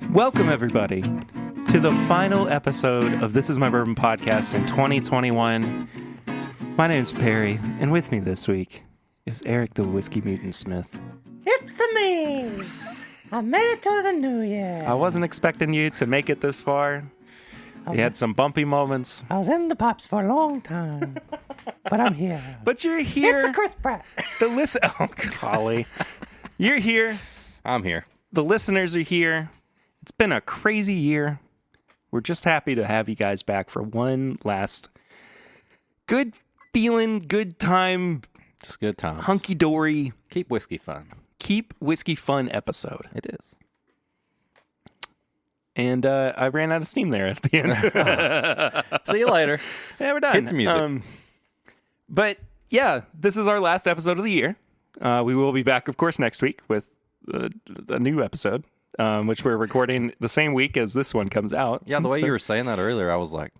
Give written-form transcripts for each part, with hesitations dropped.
Welcome, everybody, to the final episode of This Is My Bourbon podcast in 2021. My name's Perry, and with me this week is Eric the Whiskey Mutant Smith. It's me! I made it to the new year. I wasn't expecting you to make it this far. You had some bumpy moments. I was in the pops for a long time, but I'm here. But you're here. It's a Chris Pratt. Oh, golly. You're here. I'm here. The listeners are here. It's been a crazy year. We're just happy to have you guys back for one last good feeling, good time, Just good times. hunky-dory, Keep whiskey fun. keep whiskey fun episode. It is. And I ran out of steam there at the end. See you later. Yeah, we're done. Hit the music. But yeah, this is our last episode of the year. We will be back, of course, next week with a new episode, which we're recording the same week as this one comes out. Yeah, the way So- you were saying that earlier, I was like,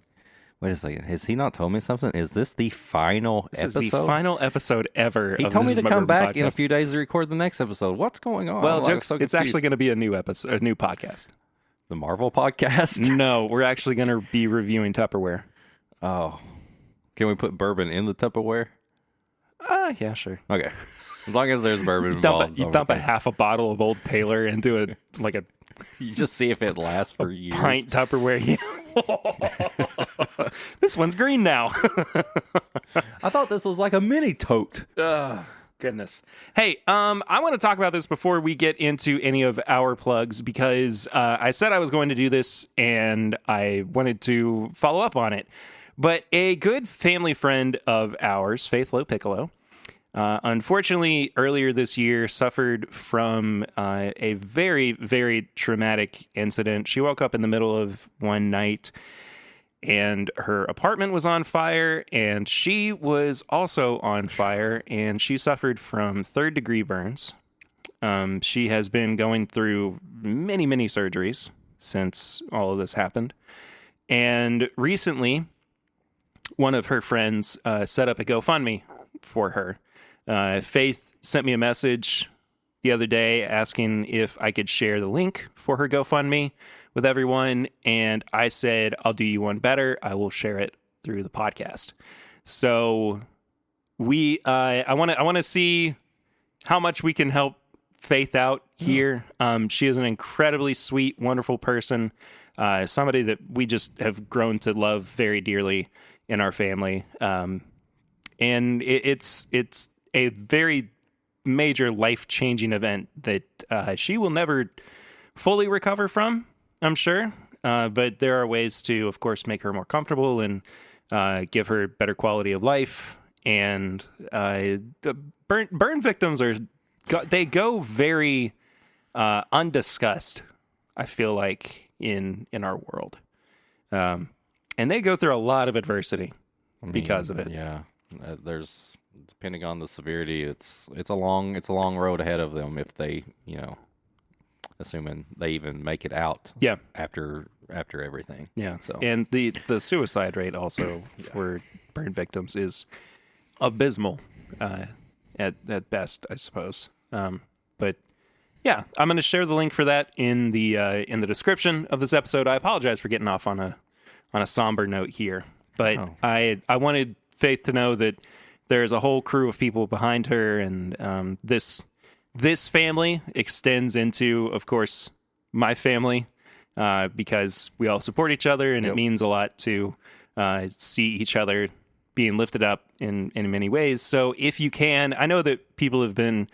wait a second. Has he not told me something? Is this the final This episode? is the final episode ever. He of told This me Is to My come Bourbon back in a podcast. few days to record the next episode. What's going on? Well, I'm jokes, so it's actually confused. going to be a new episode, a new podcast. The Marvel podcast? No, we're actually going to be reviewing Tupperware. Oh. Can we put bourbon in the Tupperware? Yeah, sure. Okay. As long as there's bourbon involved. You dump a half a bottle of Old Taylor into a You just see if it lasts for years. pint Tupperware. This one's green now. I thought this was like a mini tote. Goodness. Hey, I want to talk about this before we get into any of our plugs because I said I was going to do this and I wanted to follow up on it. But a good family friend of ours, Faith Lo Piccolo, unfortunately earlier this year suffered from a very, very traumatic incident. She woke up in the middle of one night and her apartment was on fire, and she was also on fire, and she suffered from third-degree burns. She has been going through many, many surgeries since all of this happened. And recently, one of her friends set up a GoFundMe for her. Faith sent me a message the other day asking if I could share the link for her GoFundMe with everyone, and I said, I'll do you one better. I will share it through the podcast. So I want to see how much we can help Faith out here. She is an incredibly sweet, wonderful person, somebody that we just have grown to love very dearly in our family. And it's a very major life-changing event that she will never fully recover from, I'm sure. But there are ways to, of course, make her more comfortable and give her better quality of life. And the burn victims they go very undiscussed, I feel like, in our world. And they go through a lot of adversity because of it. Yeah. There's, depending on the severity, it's a long road ahead of them if they, assuming they even make it out. Yeah. After everything. Yeah. So And the suicide rate also for burn victims is abysmal at best, I suppose. But yeah, I'm going to share the link for that in the description of this episode. I apologize for getting off on a somber note here, but I wanted Faith to know that there's a whole crew of people behind her, and this family extends into, of course, my family, because we all support each other, and it means a lot to see each other being lifted up in many ways. So if you can, I know that people have been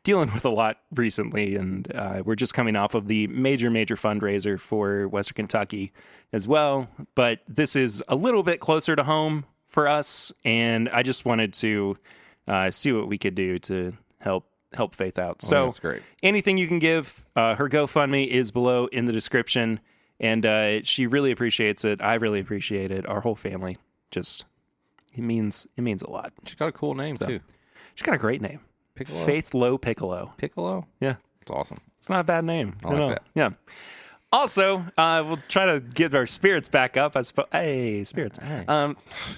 dealing with a lot recently, and we're just coming off of the major fundraiser for Western Kentucky as well, but this is a little bit closer to home for us, and I just wanted to see what we could do to help Faith out. So that's great. Anything you can give, her GoFundMe is below in the description, and she really appreciates it. I really appreciate it. Our whole family it means a lot. she's got a cool name too. She's got a great name. Piccolo. Faith Lo Piccolo. Piccolo. Yeah. It's awesome. It's not a bad name. I like that. Yeah. Also, we'll try to get our spirits back up. I suppose. Hey, spirits. Hey.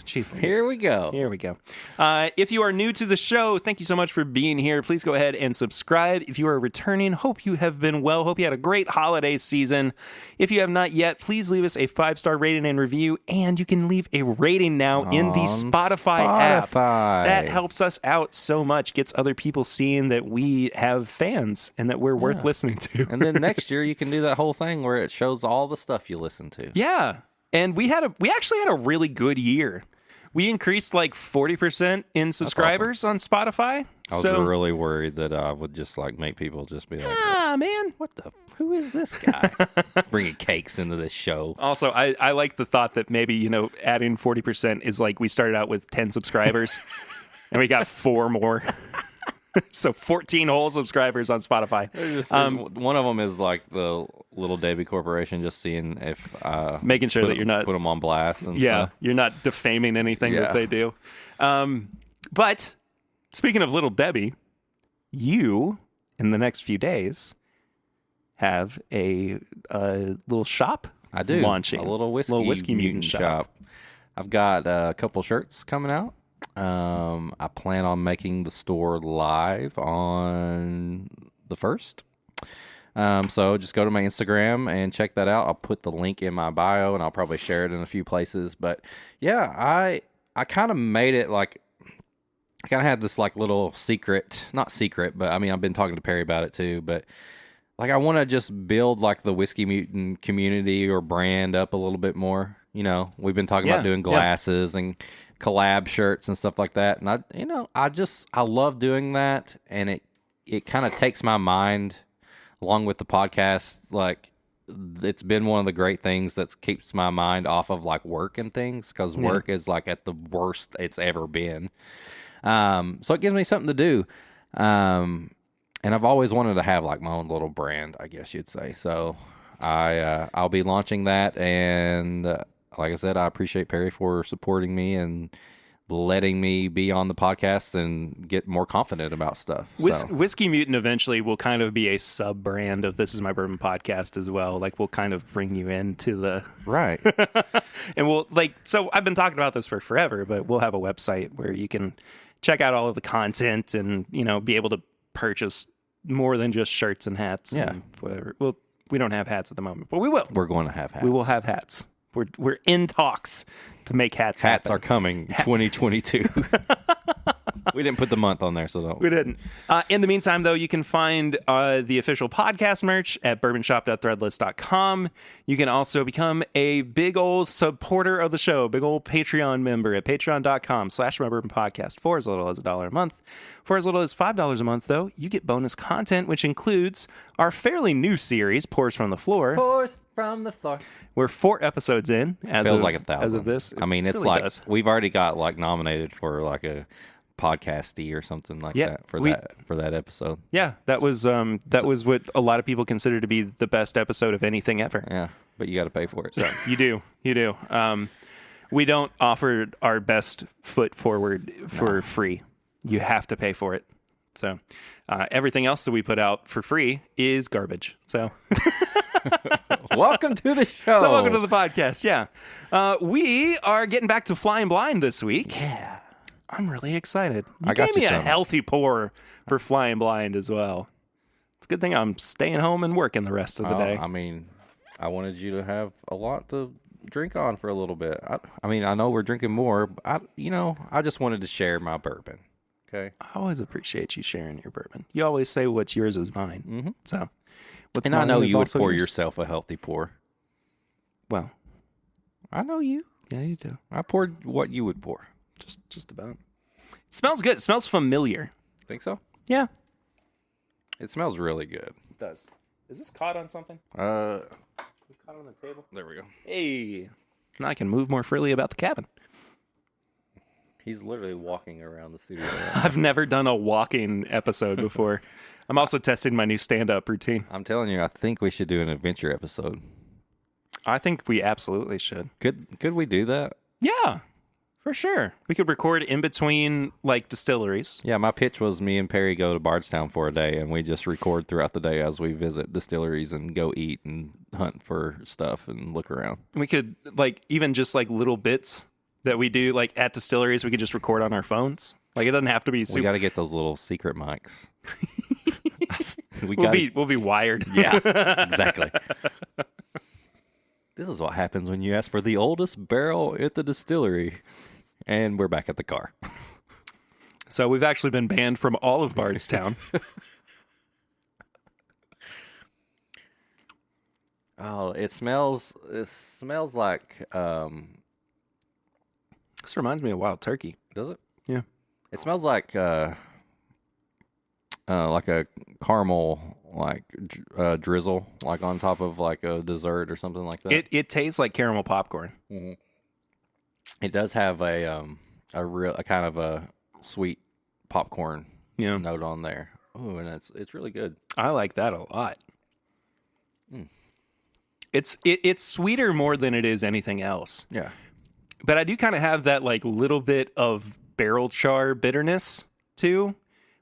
Jeez, Here we go. Here we go. If you are new to the show, thank you so much for being here. Please go ahead and subscribe. If you are returning, hope you have been well. Hope you had a great holiday season. If you have not yet, please leave us a 5-star rating and review, and you can leave a rating now in the Spotify app. That helps us out so much, gets other people seeing that we have fans and that we're worth listening to. And then next year you can do that whole thing where it shows all the stuff you listen to. Yeah. And we actually had a really good year. We increased like 40% in subscribers on Spotify. I was really worried that I would just like make people just be like, man, who is this guy? Bringing cakes into this show. Also, I like the thought that maybe, adding 40% is like we started out with 10 subscribers and we got 4 more. So 14 whole subscribers on Spotify. One of them is like the Little Debbie Corporation, just seeing if making sure that you're not put them on blast and stuff. You're not defaming anything that they do. But speaking of Little Debbie, you in the next few days have a little shop. I do launching a little whiskey mutant shop. I've got a couple shirts coming out. I plan on making the store live on the 1st. So just go to my Instagram and check that out. I'll put the link in my bio and I'll probably share it in a few places. But yeah, I kind of made it like, I kind of had this like little secret, not secret, but I mean, I've been talking to Perry about it too, but like, I want to just build like the Whiskey Mutant community or brand up a little bit more. We've been talking about doing glasses and collab shirts and stuff like that. And I love doing that. And it kind of takes my mind along with the podcast. Like, it's been one of the great things that keeps my mind off of like work and things, because work is like at the worst it's ever been. So it gives me something to do. And I've always wanted to have like my own little brand, I guess you'd say. So I'll be launching that. And like I said, I appreciate Perry for supporting me and letting me be on the podcast and get more confident about stuff. Whiskey Mutant eventually will kind of be a sub brand of This Is My Bourbon podcast as well. Like, we'll kind of bring you into the right. And so I've been talking about this for forever, but we'll have a website where you can check out all of the content and, be able to purchase more than just shirts and hats and whatever. Well, we don't have hats at the moment, but we will. We're going to have hats. We will have hats. We're in talks to make hats. Hats are coming 2022. We didn't put the month on there, so don't. We didn't. In the meantime, though, you can find the official podcast merch at bourbonshop.threadless.com. You can also become a big old supporter of the show, big old Patreon member at patreon.com/mybourbonpodcast for as little as $1 a month. For as little as $5 a month, though, you get bonus content, which includes our fairly new series, Pours from the Floor. Pours from the floor. We're 4 episodes in as Feels of, like 1,000. as of this. I mean, it's really like does. We've already got like nominated for like a podcasty or something like that for that episode. Yeah, that was what a lot of people consider to be the best episode of anything ever. Yeah, but you got to pay for it. So. You do. We don't offer our best foot forward for free. You have to pay for it. So everything else that we put out for free is garbage. So welcome to the show. So welcome to the podcast. Yeah, we are getting back to Flying Blind this week. Yeah, I'm really excited. I got gave me some. a healthy pour for Flying Blind as well. It's a good thing I'm staying home and working the rest of the day. I mean, I wanted you to have a lot to drink on for a little bit. I mean, I know we're drinking more. But I just wanted to share my bourbon. Okay. I always appreciate you sharing your bourbon. You always say what's yours is mine. Mm-hmm. So, I know you would pour yourself a healthy pour. Well, I know you. Yeah, you do. I poured what you would pour. Just about. It smells good. It smells familiar. Think so? Yeah. It smells really good. It does. Is this caught on something? Caught on the table. There we go. Hey. Now I can move more freely about the cabin. He's literally walking around the studio. I've never done a walking episode before. I'm also testing my new stand-up routine. I'm telling you, I think we should do an adventure episode. I think we absolutely should. Could we do that? Yeah. For sure. We could record in between, like, distilleries. Yeah, my pitch was me and Perry go to Bardstown for a day, and we just record throughout the day as we visit distilleries and go eat and hunt for stuff and look around. We could, like, even just, like, little bits that we do, like, at distilleries, we could just record on our phones. Like, it doesn't have to be super... We got to get those little secret mics. We'll be wired. Yeah, exactly. This is what happens when you ask for the oldest barrel at the distillery. And we're back at the car. So we've actually been banned from all of Bardstown. Oh, it smells like This reminds me of wild turkey. does it? Yeah. It smells like a caramel drizzle, like on top of like a dessert or something like that. It tastes like caramel popcorn. Mm-hmm. It does have a kind of a sweet popcorn note on there. Oh, and it's really good. I like that a lot. It's sweeter more than it is anything else. Yeah. But I do kind of have that like little bit of barrel char bitterness too,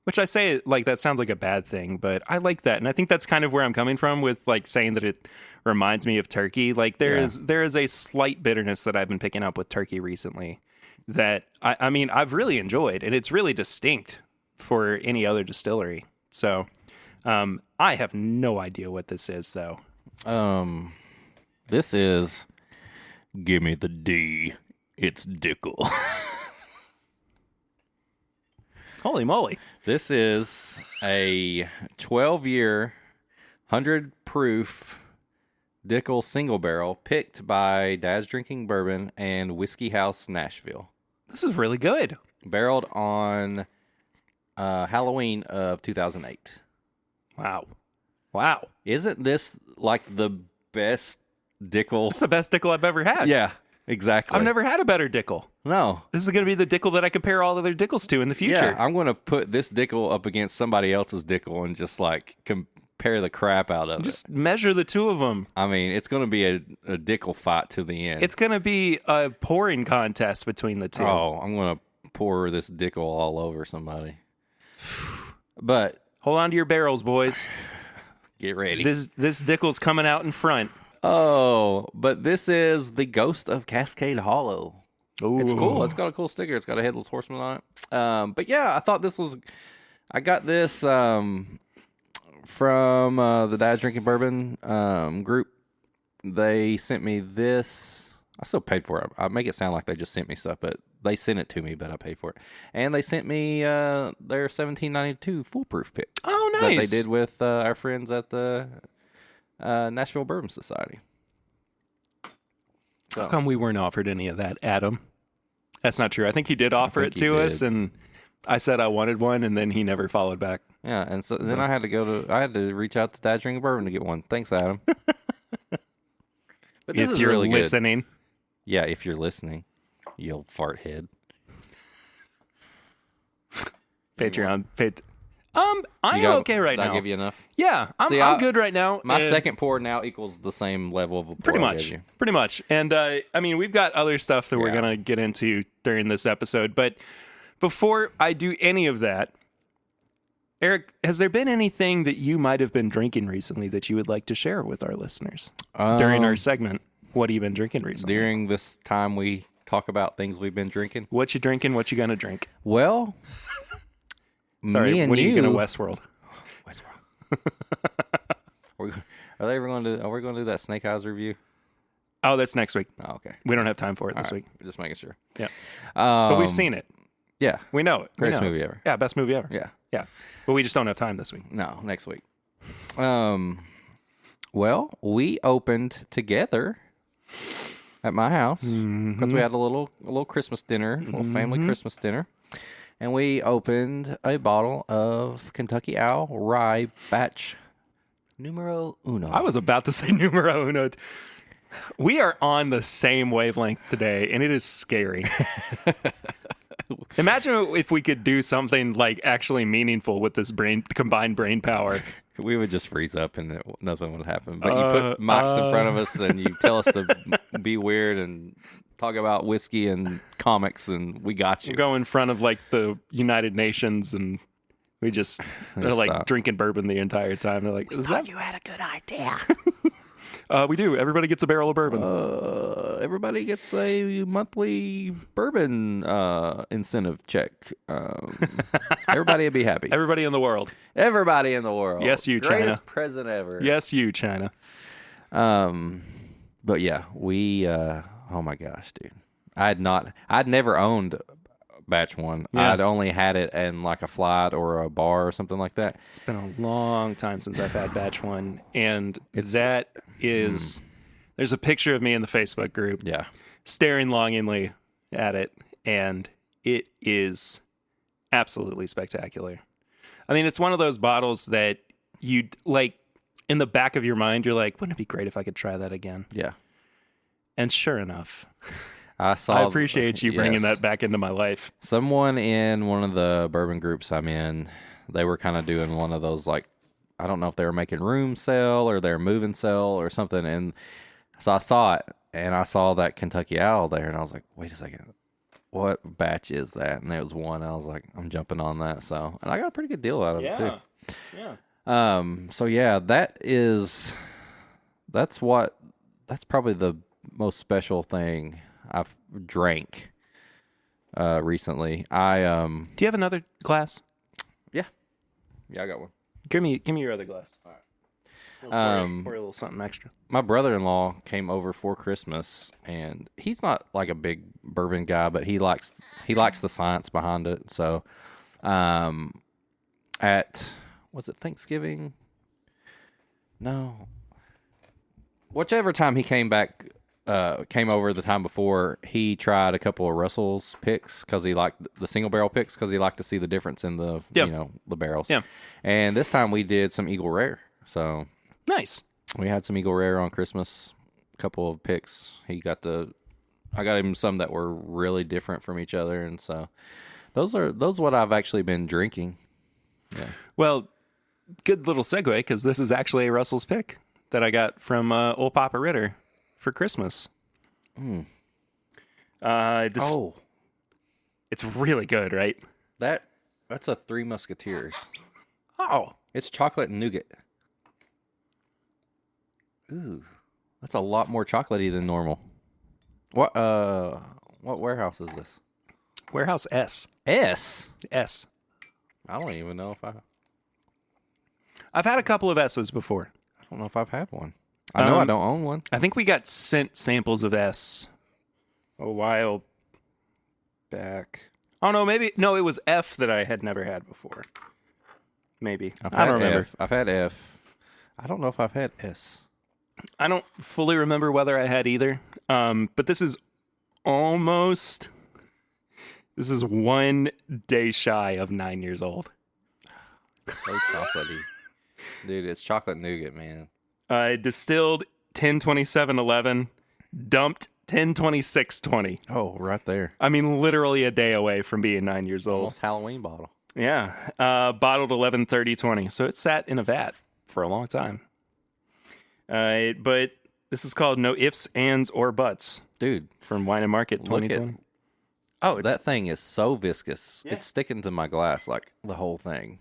which I say like that sounds like a bad thing, but I like that. And I think that's kind of where I'm coming from with like saying that it reminds me of turkey. Like there is a slight bitterness that I've been picking up with turkey recently that I mean, I've really enjoyed, and it's really distinct for any other distillery. So I have no idea what this is though. This is Give Me the D. It's Dickel. Holy moly. This is a 12-year, 100-proof Dickel single barrel picked by Dad's Drinking Bourbon and Whiskey House Nashville. This is really good. Barreled on Halloween of 2008. Wow. Isn't this like the best Dickel? It's the best Dickel I've ever had. Yeah, exactly. I've never had a better Dickel. No. This is going to be the Dickel that I compare all other Dickels to in the future. Yeah, I'm going to put this Dickel up against somebody else's Dickel and just like compare the crap out of it. Just measure the two of them. I mean, it's going to be a Dickel fight to the end. It's going to be a pouring contest between the two. Oh, I'm going to pour this Dickel all over somebody. But hold on to your barrels, boys. Get ready. This Dickel's coming out in front. Oh, but this is the Ghost of Cascade Hollow. Ooh. It's cool. It's got a cool sticker. It's got a headless horseman on it. But yeah, I thought this was. I got this from the Dad's Drinking Bourbon group. They sent me this. I still paid for it. I make it sound like they just sent me stuff, but they sent it to me, but I paid for it. And they sent me their 1792 foolproof pick. Oh, nice. That they did with our friends at the Nashville Bourbon Society. How come we weren't offered any of that, Adam? That's not true. I think he did offer it to us, and I said I wanted one, and then he never followed back. Yeah, and so then I had to reach out to Dad's Drinking Bourbon to get one. Thanks, Adam. But this If is you're really listening. Good. Yeah, if you're listening, you old fart head. Patreon. I am okay right now. Did I give you enough? Yeah, I'm good right now. My second pour now equals the same level of a pour. Pretty much. And I mean, we've got other stuff that we're going to get into during this episode. But before I do any of that, Eric, has there been anything that you might have been drinking recently that you would like to share with our listeners during our segment? What have you been drinking recently? During this time we talk about things we've been drinking. What you drinking? What you going to drink? Well, sorry, me and when are you going to Westworld? Are we going to do that Snake Eyes review? Oh, that's next week. Oh, okay. We don't have time for it this week. Just making sure. Yeah. But we've seen it. Yeah. We know it. Greatest movie ever. Yeah, best movie ever. Yeah. Yeah. But we just don't have time this week. No, next week. Well, we opened together at my house because we had a little Christmas dinner, a little family Christmas dinner. And we opened a bottle of Kentucky Owl Rye Batch Numero Uno. I was about to say Numero Uno. We are on the same wavelength today, and it is scary. Imagine if we could do something like actually meaningful with this combined brain power. We would just freeze up and nothing would happen. But you put mics in front of us and you tell us to be weird and talk about whiskey and comics, and we got you. Go in front of like the United Nations, and they're like stop. drinking bourbon the entire time. They're like, "Is that You had a good idea. we do? Everybody gets a barrel of bourbon." Everybody gets a monthly bourbon incentive check. Everybody would be happy. Everybody in the world. Everybody in the world. Yes, you, China. Greatest present ever. Yes, you, China. But yeah, we. Oh my gosh, dude! I'd never owned batch one. Yeah. I'd only had it in like a flight or a bar or something like that. It's been a long time since I've had batch one, and that is. There's a picture of me in the Facebook group. Yeah. Staring longingly at it, and it is absolutely spectacular. I mean, it's one of those bottles that you like in the back of your mind, you're like, wouldn't it be great if I could try that again? Yeah. And sure enough, I I appreciate you bringing yes. that back into my life. Someone in one of the bourbon groups I'm in, they were kind of doing one of those, like, I don't know if they were making room sale or they're moving sale or something. And so I saw it, and I saw that Kentucky Owl there, and I was like, wait a second, what batch is that? And there was one. I was like, I'm jumping on that. So, and I got a pretty good deal out of it too. Yeah. So yeah, that's probably the most special thing I've drank recently. Do you have another glass? Yeah, I got one. Give me your other glass. All right. Pour a little something extra. My brother-in-law came over for Christmas, and he's not like a big bourbon guy, but he likes the science behind it. So, was it Thanksgiving? No. Whichever time he came over the time before, he tried a couple of Russell's picks because he liked the single barrel picks because he liked to see the difference in the the barrels. Yeah. And this time we did some Eagle Rare. So Nice. we had some Eagle Rare on Christmas. A couple of picks. I got him some that were really different from each other, and so those what I've actually been drinking. Yeah. Well, good little segue, because this is actually a Russell's pick that I got from old Papa Ritter for Christmas. It's really good, right? That's a Three Musketeers. Oh, It's chocolate and nougat. Ooh, that's a lot more chocolatey than normal. What warehouse is this? Warehouse S. S. S. I don't even know if I've had a couple of S's before. I don't know if I've had one. I know I don't own one. I think we got sent samples of S a while back. Oh, no, it was F that I had never had before. Maybe. I don't remember. I've had F. I don't know if I've had S. I don't fully remember whether I had either. But this is 1 day shy of 9 years old. So chocolatey. Dude, it's chocolate nougat, man. Distilled 10/27/11, dumped 10/26/20. Oh, right there. I mean, literally a day away from being 9 years old. Almost Halloween bottle. Yeah. Bottled 11/30/20. So it sat in a vat for a long time. But this is called No Ifs, Ands, or Buts Dude, from Wine and Market look at 2020. Oh, that thing is so viscous. Yeah. It's sticking to my glass, like the whole thing.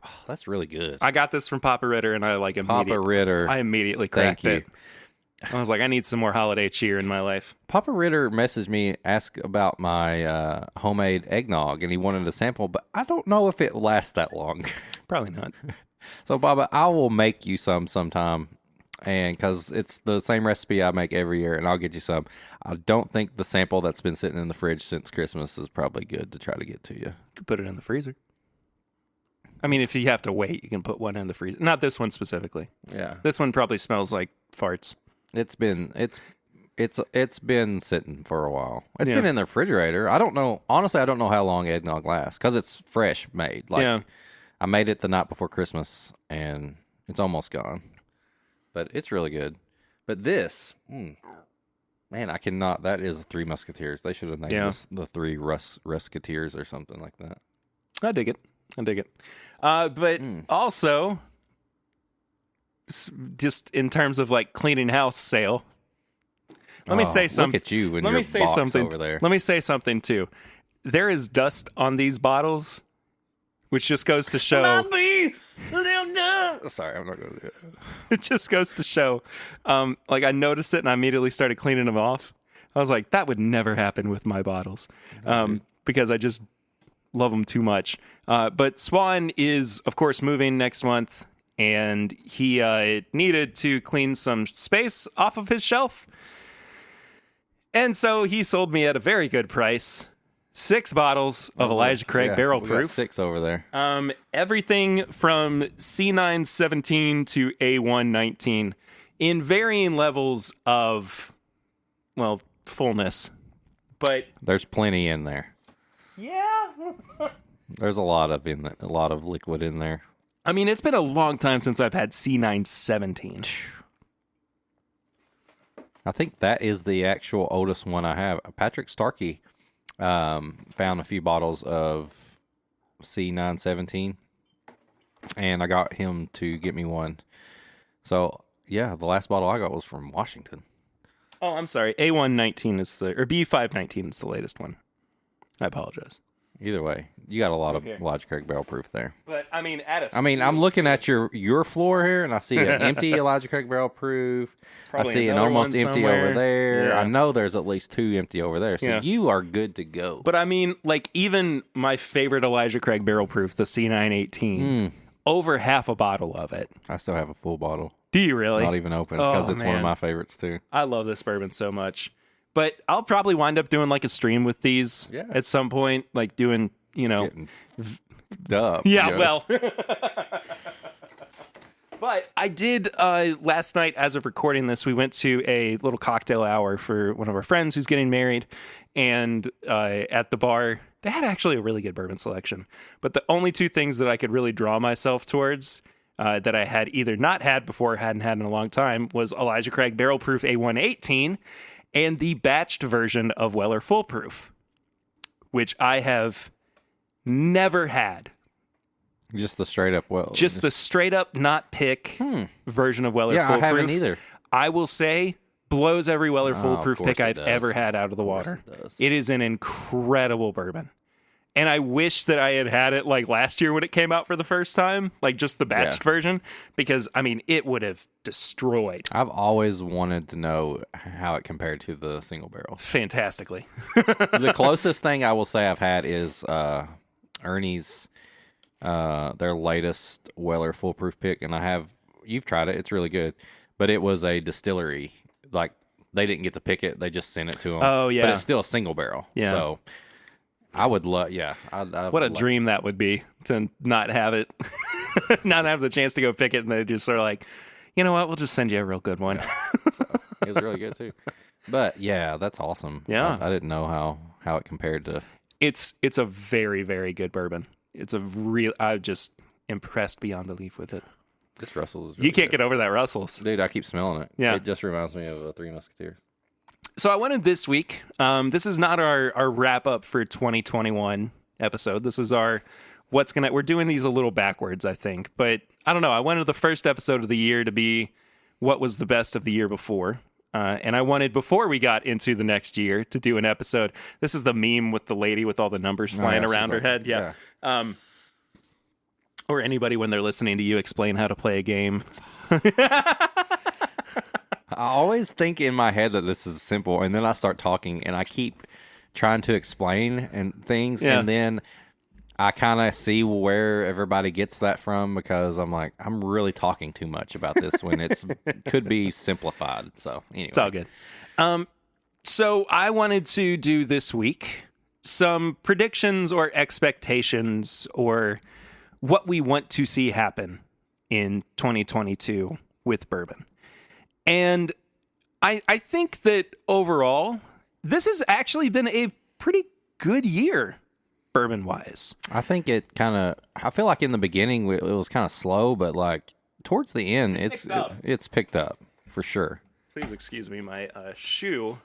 Oh, that's really good. I got this from Papa Ritter, and I Papa Ritter. I immediately cracked Thank it. I was like, I need some more holiday cheer in my life. Papa Ritter messaged me, asked about my homemade eggnog, and he wanted a sample, but I don't know if it lasts that long. Probably not. So, Baba, I will make you some sometime, and because it's the same recipe I make every year, and I'll get you some. I don't think the sample that's been sitting in the fridge since Christmas is probably good to try to get to you. You could put it in the freezer. I mean, if you have to wait, you can put one in the freezer. Not this one specifically. Yeah, This one probably smells like farts. it's been sitting for a while. It's Yeah. been in the refrigerator. I don't know. Honestly, I don't know how long eggnog lasts because it's fresh made. Like, Yeah. I made it the night before Christmas, and it's almost gone. But it's really good. But this, man, I cannot. That is Three Musketeers. They should have named this the Three Rusketeers or something like that. I dig it. But also, just in terms of like cleaning house sale, Let me say something. Look at you and Let your me say box something over there. Let me say something too. There is dust on these bottles, which just goes to show. Oh, sorry, I'm not going to do it. It just goes to show. Like I noticed it and I immediately started cleaning them off. I was like, that would never happen with my bottles, because I just love them too much. But Swan is, of course, moving next month, and he needed to clean some space off of his shelf. And so he sold me at a very good price 6 bottles of Elijah Craig Barrel we got Proof. 6 over there. Everything from C917 to A119 in varying levels of, well, fullness. But There's plenty in there. yeah. There's a lot of liquid in there. I mean, it's been a long time since I've had C917. I think that is the actual oldest one I have. Patrick Starkey found a few bottles of C917, and I got him to get me one. So, yeah, the last bottle I got was from Washington. Oh, I'm sorry. A119 is or B519 is the latest one. I apologize. Either way, you got a lot of Elijah Craig Barrel Proof there. But, I mean, I'm looking at your floor here, and I see an empty Elijah Craig Barrel Proof. Probably I see an another almost one empty somewhere. over there. Yeah. I know there's at least 2 empty over there. So Yeah. you are good to go. But, I mean, like, even my favorite Elijah Craig Barrel Proof, the C918, over half a bottle of it. I still have a full bottle. Do you really? Not even open, because it's one of man. my favorites, too. I love this bourbon so much. But I'll probably wind up doing, like, a stream with these at some point. Like, doing, you know... Getting up. Yeah, Joe. well. But I did last night, as of recording this, we went to a little cocktail hour for one of our friends who's getting married. And at the bar, they had actually a really good bourbon selection. But the only 2 things that I could really draw myself towards that I had either not had before or hadn't had in a long time was Elijah Craig Barrel Proof A118 and the batched version of Weller Full Proof, which I have never had. Just the straight up Just the straight up not pick version of Weller Yeah, Full I haven't Proof. either. I will say blows every Weller Full Proof course pick it I've does. ever had out of the water. it does. It is an incredible bourbon. And I wish that I had it like last year when it came out for the first time, like just the batched version, because I mean, it would have destroyed I've always wanted to know how it compared to the single barrel. fantastically. The closest thing I will say I've had is Ernie's their latest Weller Full Proof pick, and you've tried it, it's really good, but it was a distillery, like they didn't get to pick it, they just sent it to them. Oh, yeah. But it's still a single barrel. Yeah. So I would love, What a dream that would be to not have it, not have the chance to go pick it, and they just sort of like, you know what, we'll just send you a real good one. It was really good too. But yeah, that's awesome. Yeah. I didn't know how it compared to. It's a very, very good bourbon. It's a real. I'm just impressed beyond belief with it. This Russell's. You can't get over that Russell's. Dude, I keep smelling it. Yeah. It just reminds me of Three Musketeers. So I wanted this week. This is not our wrap up for 2021 episode. This is our we're doing these a little backwards, I think. But I don't know. I wanted the first episode of the year to be what was the best of the year before. And I wanted, before we got into the next year, to do an episode. This is the meme with the lady with all the numbers flying around her head. Yeah. Or anybody when they're listening to you explain how to play a game. I always think in my head that this is simple, and then I start talking, and I keep trying to explain and things, and then I kind of see where everybody gets that from, because I'm like, I'm really talking too much about this when it could be simplified. So anyway. It's all good. So I wanted to do this week some predictions or expectations or what we want to see happen in 2022 with bourbon. And I think that overall, this has actually been a pretty good year, bourbon-wise. I think I feel like in the beginning it was kind of slow, but like towards the end, it's picked up for sure. Please excuse me, my shoe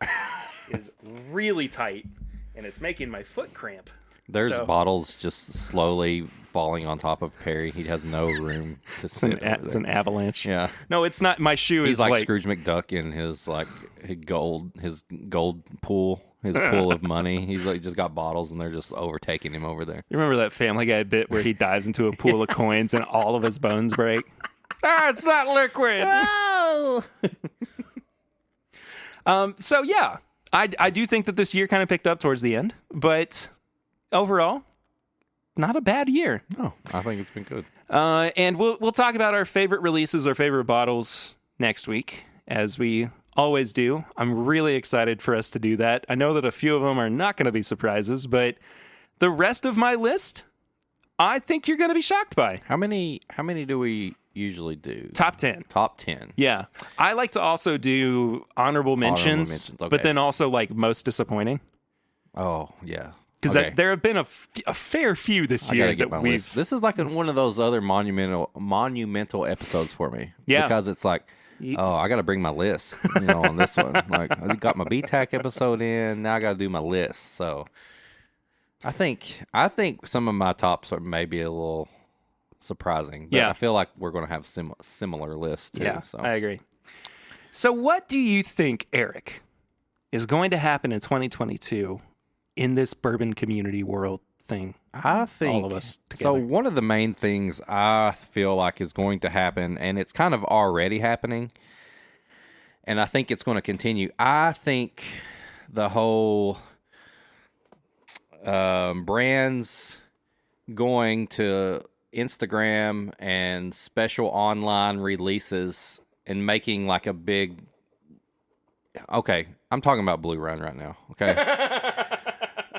is really tight, and it's making my foot cramp. There's So- bottles just slowly falling on top of Perry. He has no room to sit. It's an avalanche. Yeah. No, it's not. My shoe He's is like Scrooge McDuck in his gold pool, his pool of money. He's like just got bottles and they're just overtaking him over there. You remember that Family Guy bit where he dives into a pool of coins and all of his bones break? It's not liquid. Oh. So yeah, I do think that this year kind of picked up towards the end, but overall, not a bad year. No, I think it's been good. And we'll talk about our favorite releases, our favorite bottles next week, as we always do. I'm really excited for us to do that. I know that a few of them are not going to be surprises, but the rest of my list, I think you're going to be shocked by. How many do we usually do? Top 10. Top 10. Yeah. I like to also do honorable mentions, okay. but then also like most disappointing. Oh, yeah. Because Okay. there have been a fair few this I year gotta get that my we've... list. This is like one of those other monumental episodes for me. Yeah. Because it's like, oh, I got to bring my list, on this one. Like, I got my BTAC episode in. Now I got to do my list. So I think some of my tops are maybe a little surprising. But Yeah. I feel like we're going to have similar lists too. Yeah, So I agree. So what do you think, Eric, is going to happen in 2022 in this bourbon community world thing? I think all of us so. together. One of the main things I feel like is going to happen, and it's kind of already happening, and I think it's going to continue. I think the whole brands going to Instagram and special online releases and making like a big. Okay, I'm talking about Blue Run right now. Okay.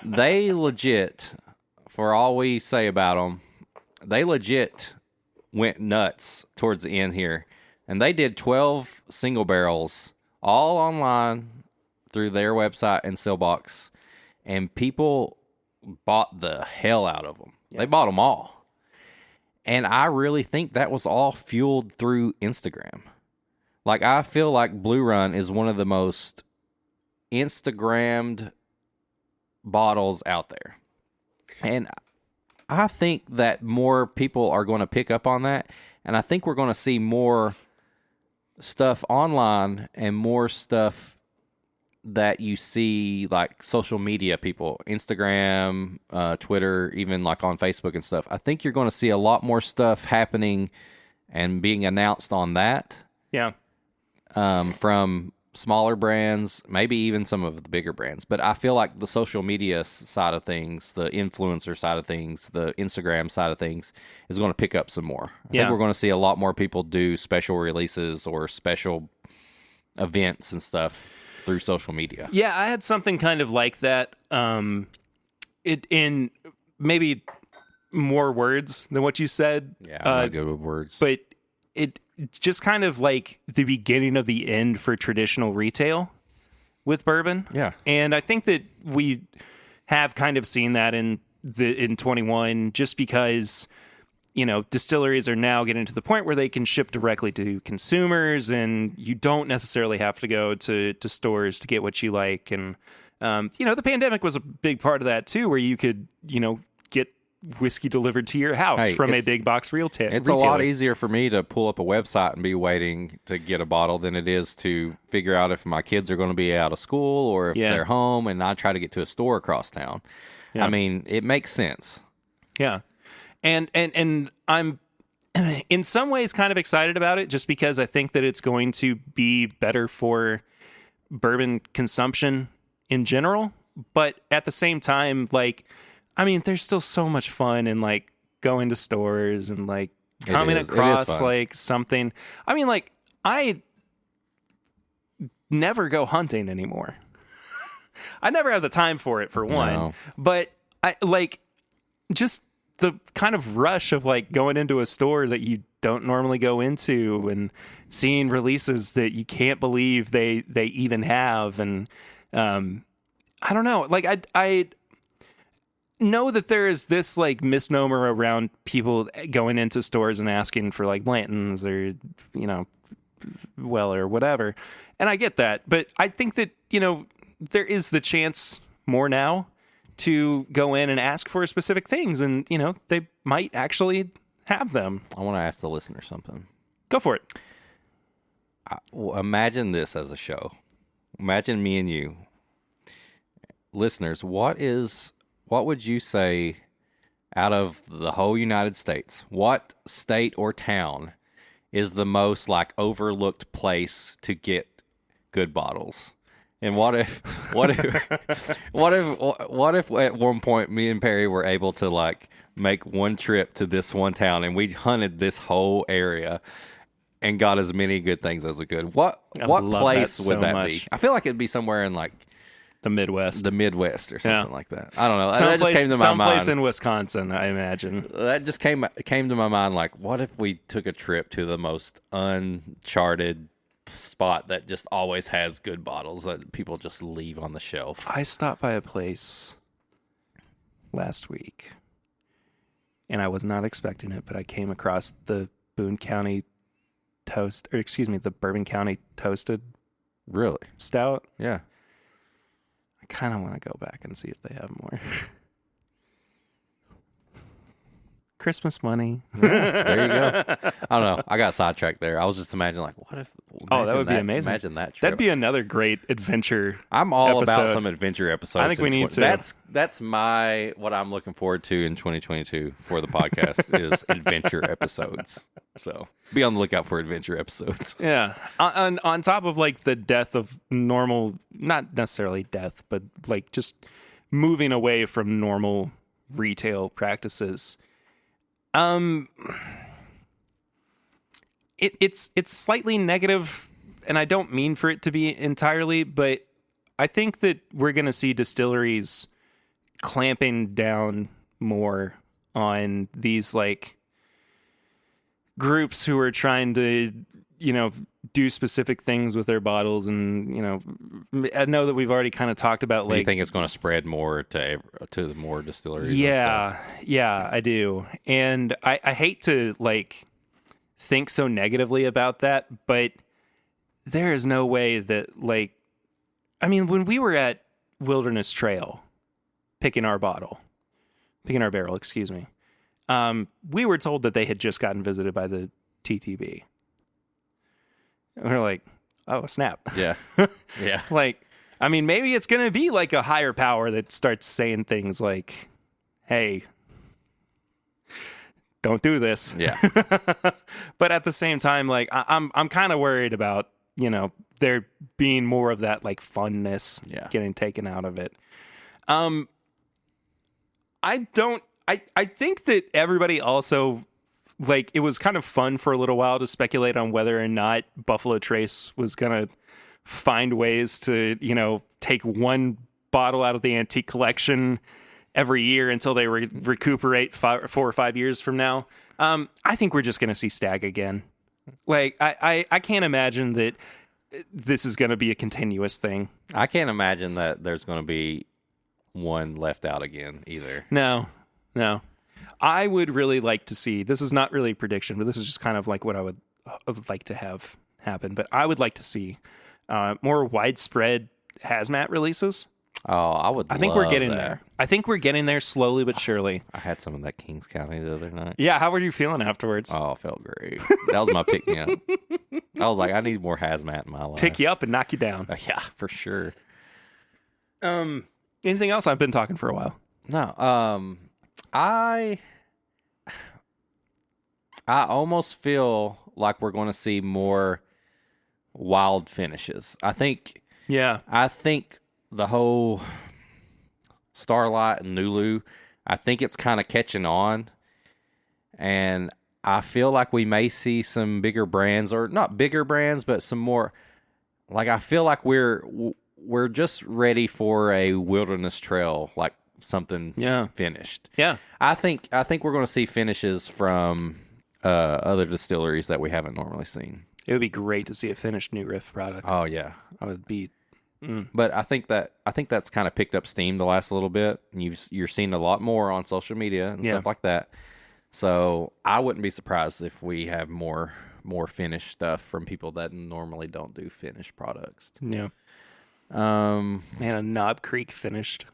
They legit, for all we say about them, they legit went nuts towards the end here. And they did 12 single barrels all online through their website and Sellbox. And people bought the hell out of them. Yeah. They bought them all. And I really think that was all fueled through Instagram. Like, I feel like Blue Run is one of the most Instagrammed bottles out there. And I think that more people are going to pick up on that. And I think we're going to see more stuff online and more stuff that you see like social media people, Instagram, Twitter, even like on Facebook and stuff. I think you're going to see a lot more stuff happening and being announced on that. Yeah. From smaller brands, maybe even some of the bigger brands. But I feel like the social media side of things, the influencer side of things, the Instagram side of things is going to pick up some more. I think we're going to see a lot more people do special releases or special events and stuff through social media. Yeah, I had something kind of like that. It in maybe more words than what you said. Yeah, I'm not good with words. But it's just kind of like the beginning of the end for traditional retail with bourbon. Yeah. And I think that we have kind of seen that in 21, just because, distilleries are now getting to the point where they can ship directly to consumers and you don't necessarily have to go to stores to get what you like. And, the pandemic was a big part of that too, where you could, get whiskey delivered to your house from a big box retailer. It's a lot easier for me to pull up a website and be waiting to get a bottle than it is to figure out if my kids are going to be out of school or if they're home and I try to get to a store across town. Yeah. I mean, it makes sense. Yeah. And I'm in some ways kind of excited about it just because I think that it's going to be better for bourbon consumption in general. But at the same time, there's still so much fun in going to stores and coming across something. I never go hunting anymore. I never have the time for it, for one. But I just the kind of rush of going into a store that you don't normally go into and seeing releases that you can't believe they even have. And I don't know. I know that there is this misnomer around people going into stores and asking for Blanton's or Weller or whatever, and I get that, but I think that there is the chance more now to go in and ask for specific things, and they might actually have them. I want to ask the listener something. Go for it. Imagine this as a show. Imagine me and you. Listeners, what would you say out of the whole United States, what state or town is the most like overlooked place to get good bottles? And what if at one point me and Perry were able to like make one trip to this one town and we hunted this whole area and got as many good things as we could? What place would that be? I feel like it'd be somewhere in like the Midwest or something like that. I don't know. That just came to my mind. Someplace in Wisconsin, I imagine. That just came to my mind. Like, what if we took a trip to the most uncharted spot that just always has good bottles that people just leave on the shelf? I stopped by a place last week, and I was not expecting it, but I came across the Bourbon County Toasted Really? Stout. Yeah. I kind of want to go back and see if they have more. Christmas money. Yeah, there you go. I don't know. I got sidetracked there. I was just imagining, like, what if? That would be amazing. Imagine that trip. That'd be another great adventure. I'm all episode. about some adventure episodes. I think we need to. That's what I'm looking forward to in 2022 for the podcast is adventure episodes. So be on the lookout for adventure episodes. Yeah. On top of like the death of normal, not necessarily death, but like just moving away from normal retail practices. It's slightly negative, and I don't mean for it to be entirely, but I think that we're going to see distilleries clamping down more on these like groups who are trying to, do specific things with their bottles. And, I know that we've already kind of talked about like, you think it's going to spread more to the more distilleries? Yeah. And stuff? Yeah, I do. And I hate to like think so negatively about that, but there is no way that like, when we were at Wilderness Trail picking our barrel, we were told that they had just gotten visited by the TTB. And we're like, oh, snap. Yeah. Yeah. Like, maybe it's going to be like a higher power that starts saying things like, hey, don't do this. Yeah. But at the same time, like, I'm kind of worried about, there being more of that like funness getting taken out of it. I think that everybody also, like, it was kind of fun for a little while to speculate on whether or not Buffalo Trace was going to find ways to, take one bottle out of the antique collection every year until they recuperate 4 or 5 years from now. I think we're just going to see Stag again. Like, I can't imagine that this is going to be a continuous thing. I can't imagine that there's going to be one left out again either. No. I would really like to see, this is not really a prediction, but this is just kind of like what I would like to have happen. But I would like to see more widespread hazmat releases. Oh, I think we're getting there. I think we're getting there slowly but surely. I had some of that Kings County the other night. Yeah, how were you feeling afterwards? Oh, I felt great. That was my pick me up. I was like, I need more hazmat in my life. Pick you up and knock you down. Yeah, for sure. Anything else? I've been talking for a while. No. I almost feel like we're going to see more wild finishes. I think the whole Starlight and Nulu, I think it's kind of catching on. And I feel like we may see some bigger brands, or not bigger brands, but some more. Like, I feel like we're just ready for a Wilderness Trail, like something finished. Yeah. I think we're going to see finishes from other distilleries that we haven't normally seen. It would be great to see a finished New Riff product. Oh yeah, I would be. But I think that's kind of picked up steam the last little bit, and you're seeing a lot more on social media and stuff like that. So I wouldn't be surprised if we have more finished stuff from people that normally don't do finished products. Yeah. Man, a Knob Creek finished.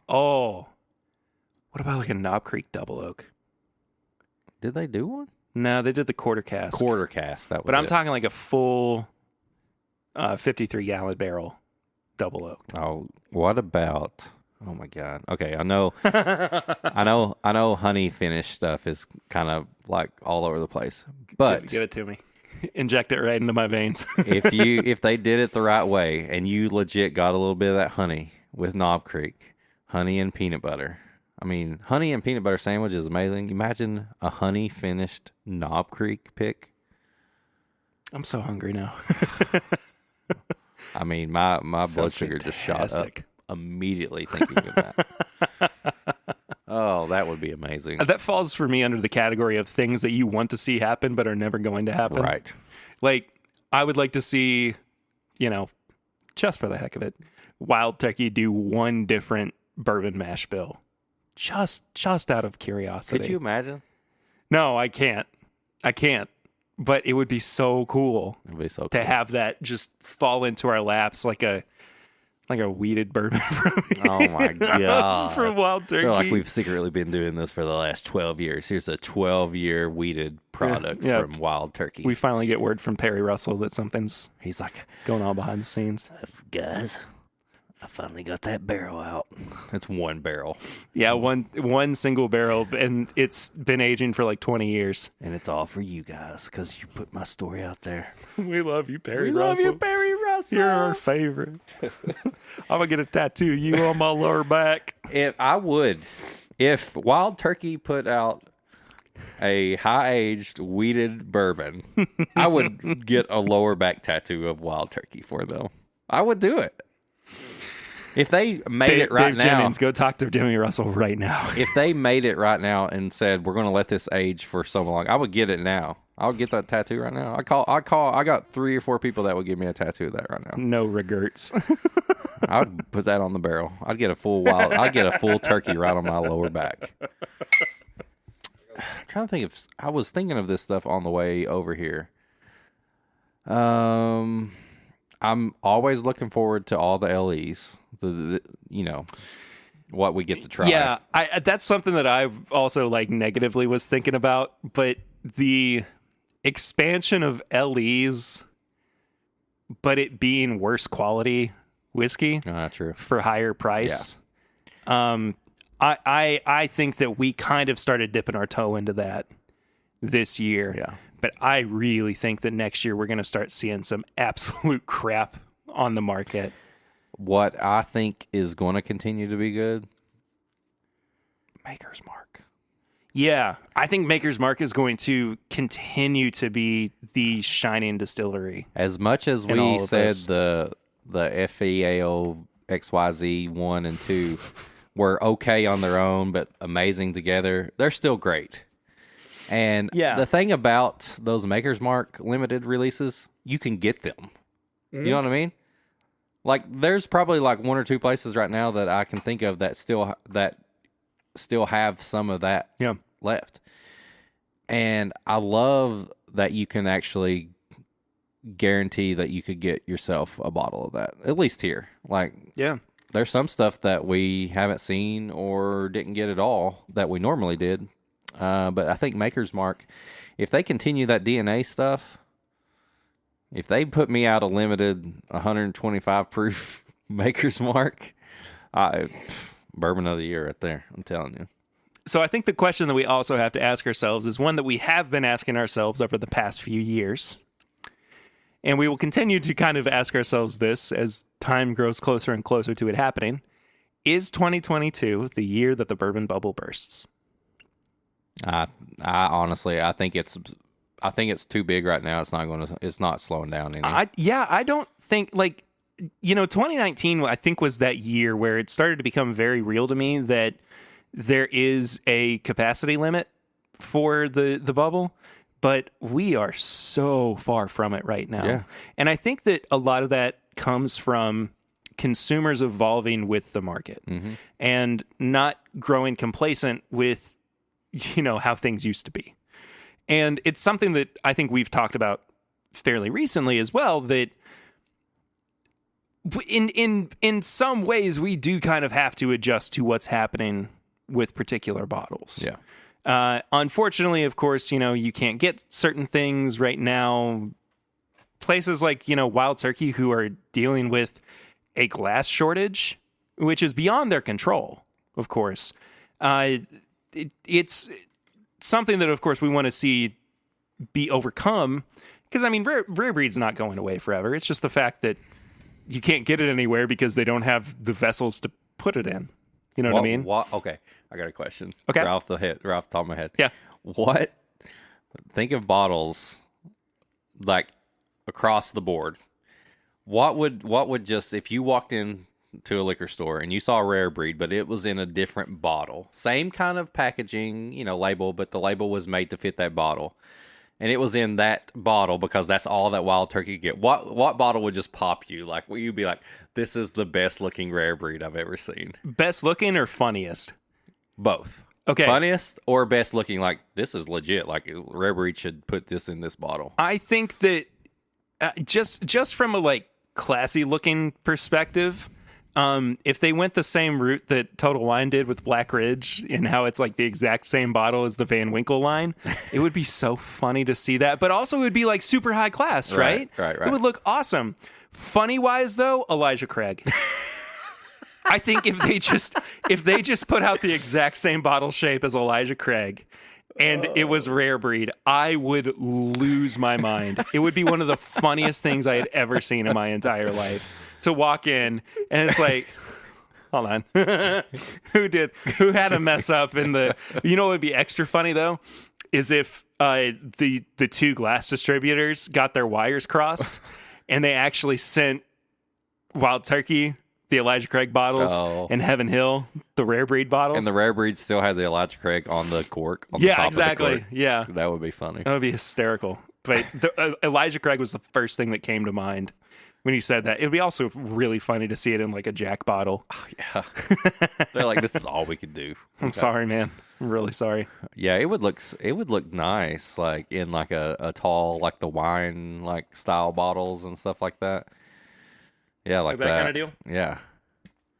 Oh, what about like a Knob Creek Double Oak? Did they do one? No, they did the quarter cask. Quarter cast. That was. But I'm it. talking like a full 53-gallon barrel Double Oak. Oh, what about? Oh my God. Okay, I know, I know. Honey finish stuff is kind of like all over the place, but Give it to me. Inject it right into my veins. if they did it the right way and you legit got a little bit of that honey with Knob Creek, honey and peanut butter. I mean, honey and peanut butter sandwich is amazing. Imagine a honey finished Knob Creek pick. I'm so hungry now. I mean, my blood sugar just shot up immediately thinking of that. Oh, that would be amazing. That falls for me under the category of things that you want to see happen but are never going to happen. Right. Like, I would like to see, just for the heck of it, Wild Turkey do one different bourbon mash bill. Just out of curiosity. Could you imagine? No, I can't. But it would be so cool It'd be so cool. to have that just fall into our laps like a weeded bourbon Oh my God. from Wild I Turkey. feel like we've secretly been doing this for the last 12 years. Here's a 12-year weeded product Yeah. from Wild Turkey. We finally get word from Perry Russell that something's He's like, going on behind the scenes. guys, I finally got that barrel out. It's one barrel. Yeah, one single barrel, and it's been aging for like 20 years. And it's all for you guys because you put my story out there. We love you, Perry Russell. Love you, Barry Russell. You're our favorite. I'm gonna get a tattoo of you on my lower back. If Wild Turkey put out a high-aged weeded bourbon, I would get a lower back tattoo of Wild Turkey for them. I would do it. If they made it right Dave now, Jennings, go talk to Jimmy Russell right now. if they made it right now and said we're going to let this age for so long, I would get it now. I would get that tattoo right now. I got 3 or 4 people that would give me a tattoo of that right now. No regrets. I would put that on the barrel. I'd get a full turkey right on my lower back. I'm trying to think if I was thinking of this stuff on the way over here. I'm always looking forward to all the LEs. What we get to try. Yeah, that's something that I've also negatively was thinking about, but the expansion of LEs, but it being worse quality whiskey True. for higher price. I think that we kind of started dipping our toe into that this year. Yeah. But I really think that next year we're going to start seeing some absolute crap on the market. What I think is going to continue to be good, Maker's Mark. Yeah, I think Maker's Mark is going to continue to be the shining distillery. As much as we said the FEAO XYZ 1 and 2 were okay on their own, but amazing together, they're still great. And the thing about those Maker's Mark limited releases, you can get them. Mm-hmm. You know what I mean? There's probably 1 or 2 places right now that I can think of that still have some of that left. And I love that you can actually guarantee that you could get yourself a bottle of that, at least here. There's some stuff that we haven't seen or didn't get at all that we normally did. But I think Maker's Mark, if they continue that DNA stuff, if they put me out a limited 125 proof Maker's Mark, bourbon of the year right there. I'm telling you. So I think the question that we also have to ask ourselves is one that we have been asking ourselves over the past few years. And we will continue to kind of ask ourselves this as time grows closer and closer to it happening. Is 2022 the year that the bourbon bubble bursts? I honestly, I think it's too big right now. It's not slowing down any. I don't think 2019 I think was that year where it started to become very real to me that there is a capacity limit for the bubble, but we are so far from it right now. Yeah. And I think that a lot of that comes from consumers evolving with the market and not growing complacent with how things used to be. And it's something that I think we've talked about fairly recently as well, that in some ways, we do kind of have to adjust to what's happening with particular bottles. Yeah. Unfortunately, of course, you can't get certain things right now. Places like, Wild Turkey, who are dealing with a glass shortage, which is beyond their control, of course. It's something that, of course, we want to see be overcome. Because, rare breed's not going away forever. It's just the fact that you can't get it anywhere because they don't have the vessels to put it in. You know what I mean? Okay, I got a question. Okay. Right off the top of my head. Yeah. Think of bottles like across the board. What would just, if you walked in to a liquor store and you saw a rare breed, but it was in a different bottle, same kind of packaging, label, but the label was made to fit that bottle, and it was in that bottle because that's all that Wild Turkey could get. What bottle would just pop you? Like, will you be like, this is the best looking rare breed I've ever seen? Best looking or funniest? Both. Okay. Funniest or best looking, like, this is legit. Like, rare breed should put this in this bottle. I think that just from a classy looking perspective, if they went the same route that Total Wine did with Black Ridge and how it's like the exact same bottle as the Van Winkle line, it would be so funny to see that. But also it would be like super high class, right? Right. It would look awesome. Funny wise though, Elijah Craig. I think if they just put out the exact same bottle shape as Elijah Craig and it was rare breed, I would lose my mind. It would be one of the funniest things I had ever seen in my entire life. To walk in and it's like, hold on, who had a mess up in the, what would be extra funny though, is if the two glass distributors got their wires crossed and they actually sent Wild Turkey the Elijah Craig bottles and Heaven Hill the rare breed bottles, and the rare breed still had the Elijah Craig on the cork. On the top exactly. Of the cork. Yeah, that would be funny. That would be hysterical. But Elijah Craig was the first thing that came to mind when you said that. It would be also really funny to see it in like a Jack bottle. Oh, yeah. They're like, this is all we could do. I'm sorry, man. I'm really sorry. Yeah, it would look nice, like in like a tall, like the wine like style bottles and stuff like that. Yeah, like that kind of deal. Yeah.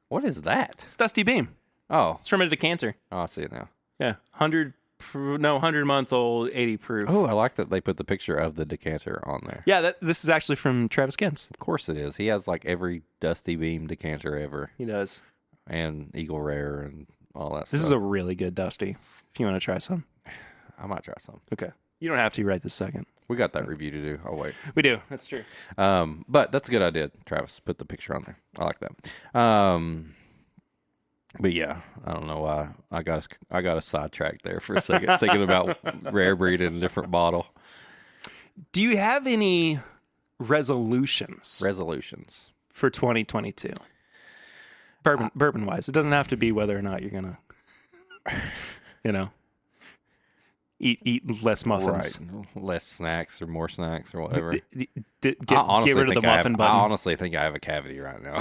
What is that? It's Dusty Beam. Oh, It's from a decanter. I see it now. Yeah, 100-month-old, 80 proof. Oh, I like that they put the picture of the decanter on there. Yeah, this is actually from Travis Kins. Of course it is. He has like every Dusty Beam decanter ever, He does. and Eagle Rare and all that stuff. This is a really good Dusty. If you want to try some. I might try some. Okay. You don't have to right this second. We got that review to do. I'll wait. We do. That's true. But that's a good idea, Travis. Put the picture on there. I like that. But yeah, I don't know why I got a sidetrack there for a second, thinking about rare breed in a different bottle. Do you have any resolutions Resolutions. for 2022? Bourbon wise. It doesn't have to be whether or not you're gonna eat less muffins. Right. Less snacks or more snacks or whatever. Get rid of the muffin button. I honestly think I have a cavity right now.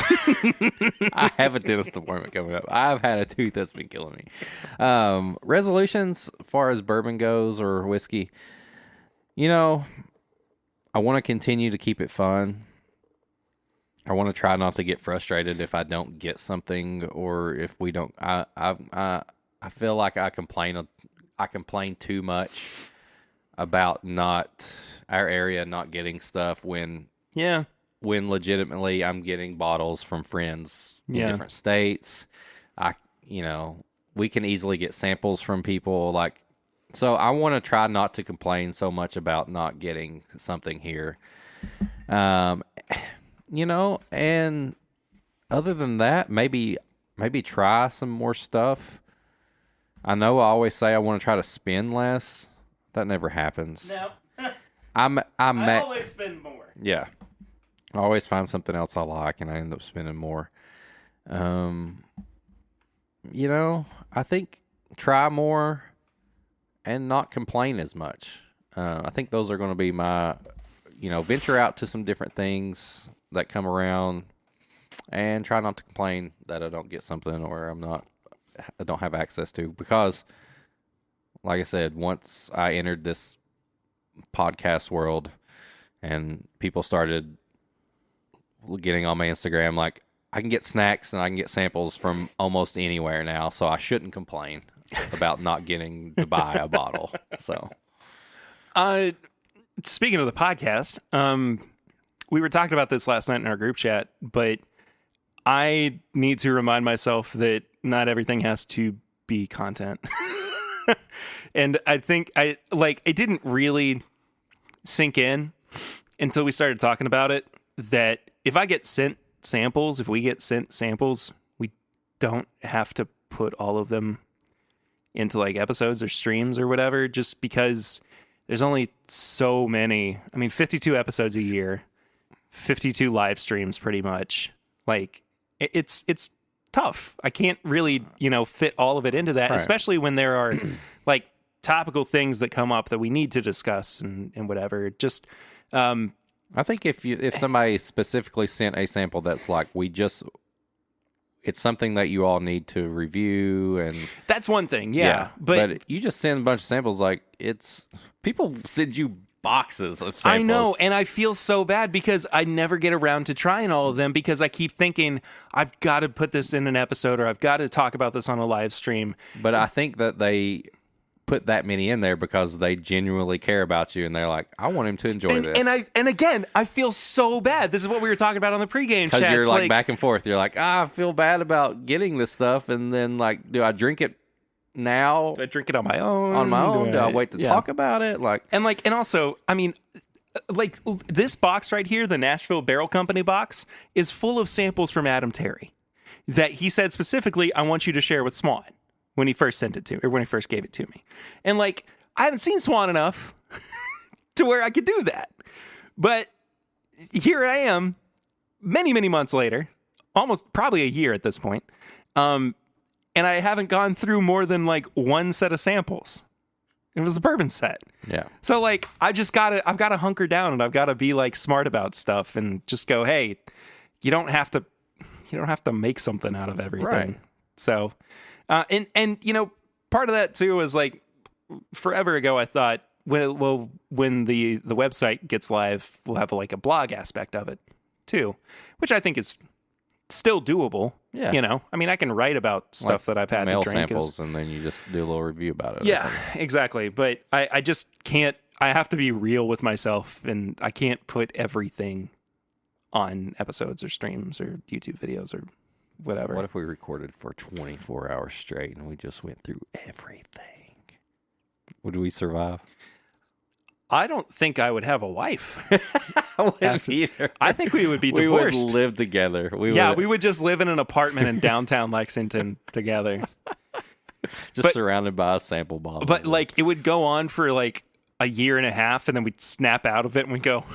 I have a dentist appointment coming up. I've had a tooth that's been killing me. Resolutions as far as bourbon goes or whiskey, I want to continue to keep it fun. I want to try not to get frustrated if I don't get something or if we don't. I feel like I complain too much about our area not getting stuff when legitimately I'm getting bottles from friends in different states. We can easily get samples from people so I want to try not to complain so much about not getting something here. And other than that, maybe try some more stuff. I know I always say I want to try to spend less. That never happens. No. I always spend more. Yeah. I always find something else I like and I end up spending more. I think try more and not complain as much. I think those are going to be my, venture out to some different things that come around and try not to complain that I don't get something or I don't have access to, because like I said, once I entered this podcast world and people started getting on my Instagram, like I can get snacks and I can get samples from almost anywhere now, so I shouldn't complain about not getting to buy a bottle. So, speaking of the podcast, we were talking about this last night in our group chat, but I need to remind myself that not everything has to be content. And I think it didn't really sink in until we started talking about it, that if we get sent samples, we don't have to put all of them into like episodes or streams or whatever, just because there's only so many. I mean, 52 episodes a year, 52 live streams pretty much. Like it's tough. I can't really, fit all of it into that, right. Especially when there are like topical things that come up that we need to discuss and whatever. Just I think if somebody specifically sent a sample that's like it's something that you all need to review, and that's one thing, yeah. But you just send a bunch of samples, like people send you boxes of samples. I know, and I feel so bad because I never get around to trying all of them because I keep thinking I've got to put this in an episode or I've got to talk about this on a live stream. But I think that they put that many in there because they genuinely care about you, and they're like, I want him to enjoy this. And again, I feel so bad. This is what we were talking about on the pregame chat. Because you're like back and forth. You're like, I feel bad about getting this stuff, and then like, do I drink it now? Do I drink it on my own? Do I wait to talk about it? And also, I mean, like this box right here, the Nashville Barrel Company box, is full of samples from Adam Terry that he said specifically, I want you to share with Swan. When he first sent it to me, or when he first gave it to me. And like, I haven't seen Swan enough to where I could do that. But here I am, many, many months later, almost probably a year at this point. And I haven't gone through more than like one set of samples. It was the bourbon set. Yeah. So like, I've got to hunker down and I've got to be like smart about stuff and just go, hey, you don't have to make something out of everything. Right. So, and part of that too is like forever ago, I thought, when the website gets live, we'll have like a blog aspect of it too, which I think is still doable. Yeah. I mean, I can write about stuff that I've had mail to drink. Samples, and then you just do a little review about it. Yeah, exactly. But I just can't. I have to be real with myself, and I can't put everything on episodes or streams or YouTube videos or whatever. What if we recorded for 24 hours straight and we just went through everything? Would we survive? I don't think I would have a wife. I wouldn't either. I think we would be divorced. We would live together. We would just live in an apartment in downtown Lexington together. Surrounded by a sample bottle. But like, it would go on for like a year and a half, and then we'd snap out of it and we'd go,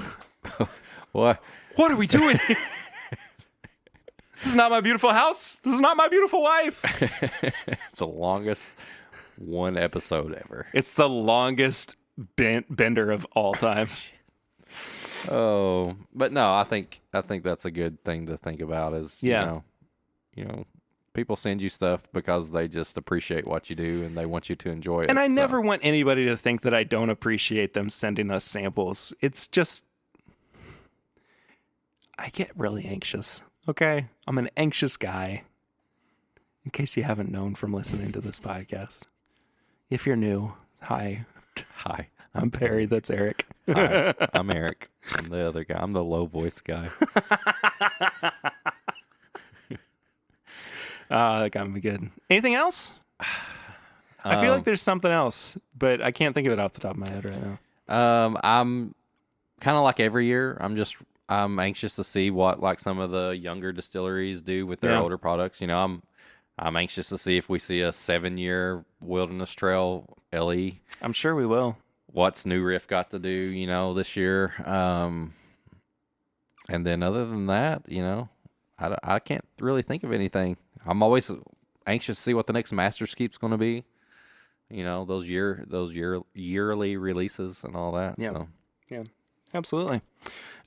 What are we doing here? This is not my beautiful house. This is not my beautiful wife. The longest one episode ever. It's the longest bender of all time. Oh, but no, I think that's a good thing to think about. Is you know, people send you stuff because they just appreciate what you do and they want you to enjoy it. And I never want anybody to think that I don't appreciate them sending us samples. It's just, I get really anxious. Okay, I'm an anxious guy. In case you haven't known from listening to this podcast, if you're new, hi. Hi. I'm Perry. That's Eric. Hi, I'm Eric. I'm the other guy. I'm the low voice guy. That got me good. Anything else? I feel like there's something else, but I can't think of it off the top of my head right now. I'm kind of like every year. I'm anxious to see what like some of the younger distilleries do with their older products. I'm anxious to see if we see a 7-year Wilderness Trail LE. I'm sure we will. What's New Riff got to do, this year? And then other than that, I can't really think of anything. I'm always anxious to see what the next Master's Keep's going to be. Those yearly releases and all that. Yeah. So. Yeah, absolutely.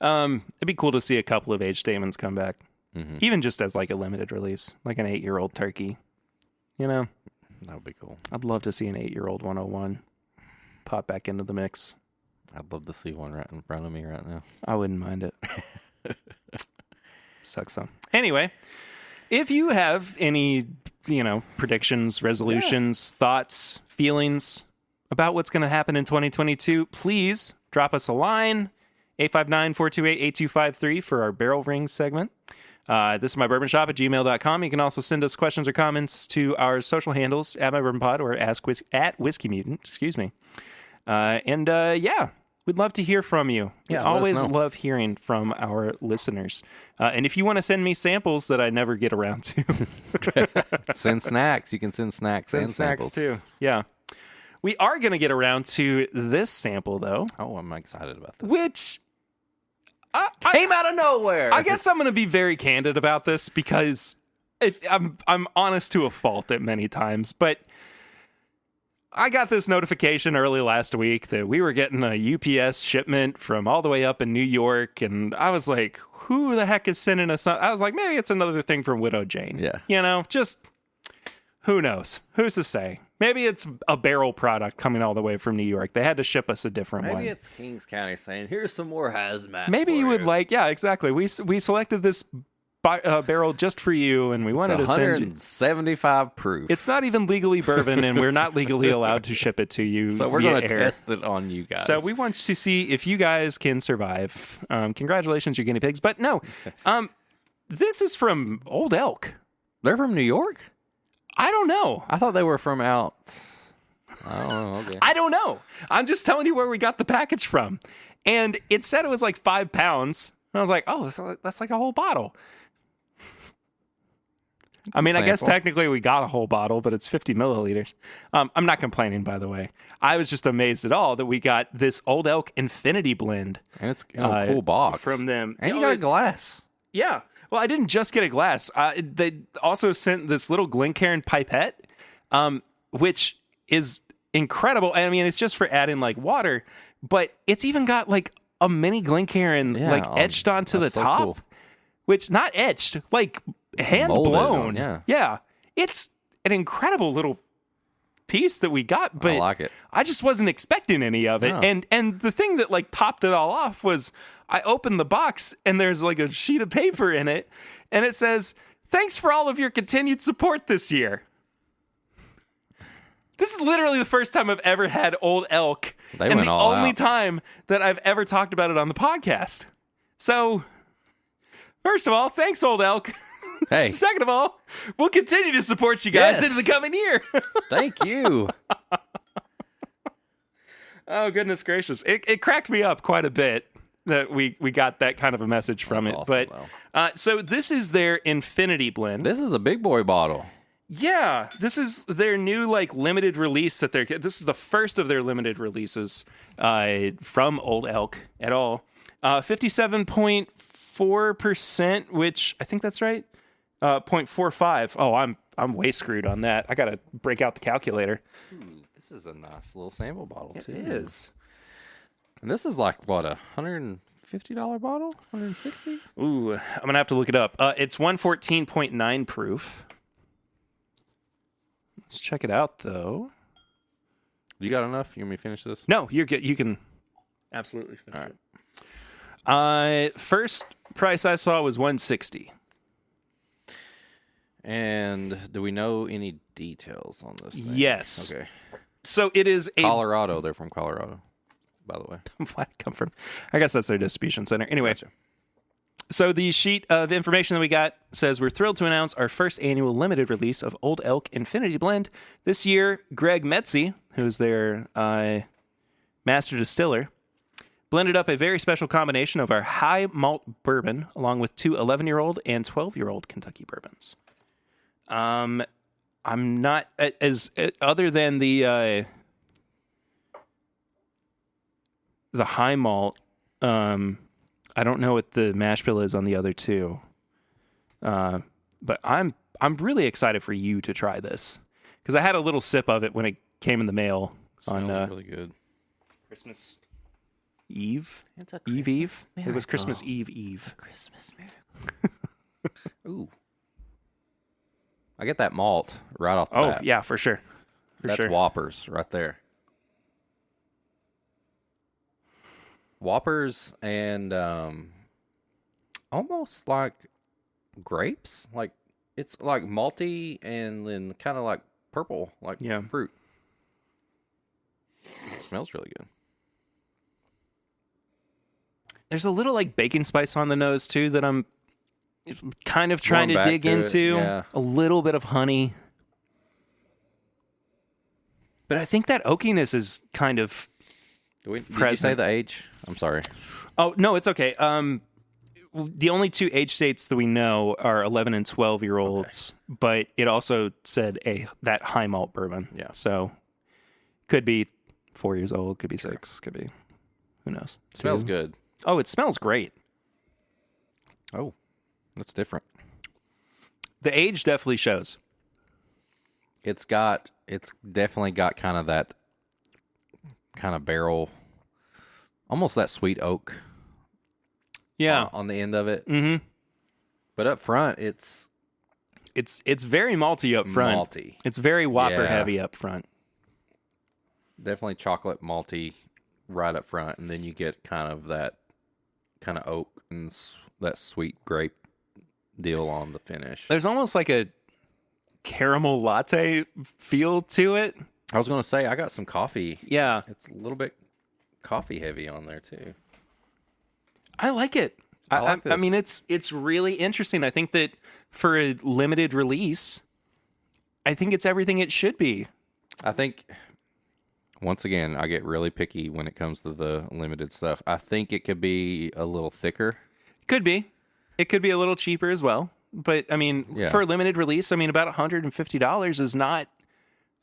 It'd be cool to see a couple of age statements come back, even just as like a limited release, like an 8-year-old turkey. That would be cool. I'd love to see an 8-year-old 101 pop back into the mix. I'd love to see one right in front of me right now. I wouldn't mind it. Sucks though. Anyway, if you have any, predictions, resolutions, thoughts, feelings about what's going to happen in 2022, please drop us a line, 859-428-8253 for our Barrel Ring segment. This is mybourbonshop at gmail.com. You can also send us questions or comments to our social handles at mybourbonpod or at Whiskey Mutant. Excuse me. We'd love to hear from you. We always love hearing from our listeners. And if you want to send me samples that I never get around to, send snacks. You can send snacks and snacks samples too. Yeah. We are going to get around to this sample, though. Oh, I'm excited about this. Which came out of nowhere. I guess I'm going to be very candid about this because I'm honest to a fault at many times. But I got this notification early last week that we were getting a UPS shipment from all the way up in New York. And I was like, who the heck is sending us? I was like, maybe it's another thing from Widow Jane. Yeah. Just who knows? Who's to say? Maybe it's a barrel product coming all the way from New York. They had to ship us a different one. Maybe it's Kings County saying, here's some more hazmat. Maybe you would like, yeah, exactly. We selected this barrel just for you, and we wanted to send you. 175 proof. It's not even legally bourbon, and we're not legally allowed to ship it to you. So we're going to test it on you guys. So we want to see if you guys can survive. Congratulations, you guinea pigs. But no, this is from Old Elk. They're from New York? I don't know. I thought they were from out. I don't know. Okay. I don't know. I'm just telling you where we got the package from. And it said it was like 5 pounds. And I was like, oh, that's like a whole bottle. I mean, I guess technically we got a whole bottle, but it's 50 milliliters. I'm not complaining, by the way. I was just amazed at all that we got this Old Elk Infinity Blend. And it's in a cool box. From them. And you got a glass. Yeah. Well, I didn't just get a glass. They also sent this little Glencairn pipette, which is incredible. I mean, it's just for adding like water, but it's even got like a mini Glencairn etched onto the top, cool. Which not etched, like hand blown. Yeah. It's an incredible little piece that we got, but I like it. I just wasn't expecting any of it. No. And the thing that like topped it all off was I opened the box and there's like a sheet of paper in it and it says, "Thanks for all of your continued support this year." This is literally the first time I've ever had Old Elk and the only time that I've ever talked about it on the podcast. So, first of all, thanks, Old Elk. Hey. Second of all, we'll continue to support you guys into the coming year. Thank you. Oh, goodness gracious. It cracked me up quite a bit that we got that kind of a message from it. Awesome, but so this is their Infinity Blend. This is a big boy bottle. Yeah, this is their new like limited release that this is the first of their limited releases from Old Elk at all. 57.4%, which I think that's right. 0.45. Oh, I'm way screwed on that. I got to break out the calculator. This is a nice little sample bottle too. It is. And this is like what, $150 bottle? 160? Ooh, I'm going to have to look it up. It's 114.9 proof. Let's check it out, though. You got enough? You want me to finish this? No, you're good. You can absolutely finish it. First price I saw was $160. And do we know any details on this thing? Yes. Okay. So it is Colorado. They're from Colorado, by the way. Where'd it come from? I guess that's their distribution center. Anyway. Gotcha. So the sheet of information that we got says, we're thrilled to announce our first annual limited release of Old Elk Infinity Blend. This year, Greg Metzi, who's their master distiller, blended up a very special combination of our high malt bourbon along with 2 11-year-old and 12-year-old Kentucky bourbons. I'm not as other than the high malt. I don't know what the mash bill is on the other two, but I'm really excited for you to try this because I had a little sip of it when it came in the mail on really good Christmas Eve. It's a Eve. Miracle. It was Christmas Eve. It's a Christmas miracle. Ooh, I get that malt right off the bat. Oh yeah, for sure. That's Whoppers right there. Whoppers and almost like grapes. Like it's like malty and then kind of like purple, like fruit. It smells really good. There's a little like bacon spice on the nose too that I'm kind of trying to Going back dig to it, into. yeah. A little bit of honey. But I think that oakiness is kind of Did you say present. the age? I'm sorry. Oh, no, it's okay. The only two age states that we know are 11 and 12-year-olds, but it also said that high malt bourbon. Yeah. So could be 4 years old, could be 6, could be, who knows? Smells 2. good. Oh, it smells great. Oh, that's different. The age definitely shows. It's definitely got kind of that kind of barrel, almost that sweet oak. Yeah. On the end of it. Mm-hmm. But up front, it's very malty up front. malty. It's very whopper Yeah. heavy up front. Definitely chocolate malty right up front, and then you get kind of that kind of oak and that sweet grape deal on the finish. There's almost like a caramel latte feel to it. I was going to say, I got some coffee. Yeah. It's a little bit coffee heavy on there, too. I like it. I like I this. mean, it's really interesting. I think that for a limited release, I think it's everything it should be. I think, once again, I get really picky when it comes to the limited stuff. I think it could be a little thicker. Could be. It could be a little cheaper as well. But, I mean, Yeah. for a limited release, I mean, about $150 is not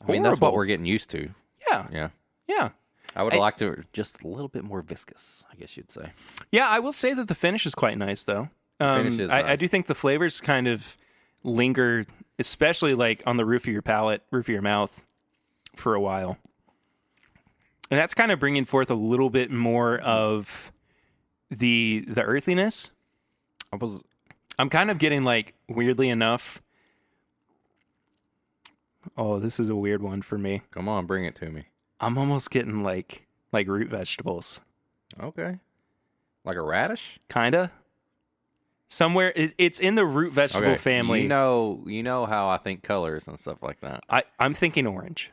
horrible. I mean, that's what we're getting used to. Yeah. Yeah. Yeah. I would like to just a little bit more viscous, I guess you'd say. Yeah, I will say that the finish is quite nice, though. finish is I nice. do think the flavors kind of linger, especially like on the roof of your palate, roof of your mouth, for a while. And that's kind of bringing forth a little bit more of the earthiness. I'm kind of getting like, weirdly enough. Oh, this is a weird one for me. Come on, bring it to me. I'm almost getting like root vegetables. Okay. Like a radish? Kinda. Somewhere it's in the root vegetable family. You know how I think colors and stuff like that. I'm thinking orange.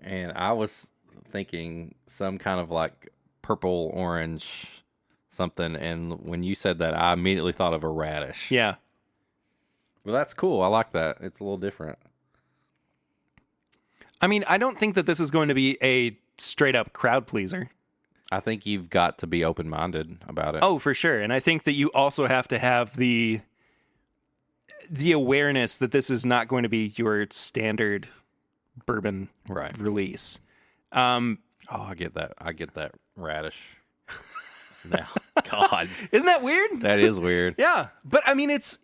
And I was thinking some kind of like purple orange something, and when you said that, I immediately thought of a radish. Yeah. Well, that's cool. I like that. It's a little different. I mean, I don't think that this is going to be a straight up crowd pleaser. I think you've got to be open-minded about it. Oh, for sure. And I think that you also have to have the awareness that this is not going to be your standard bourbon Right. release. Oh, I get that. I get that radish. Now, God, Isn't that weird? that is weird. Yeah. But I mean, it's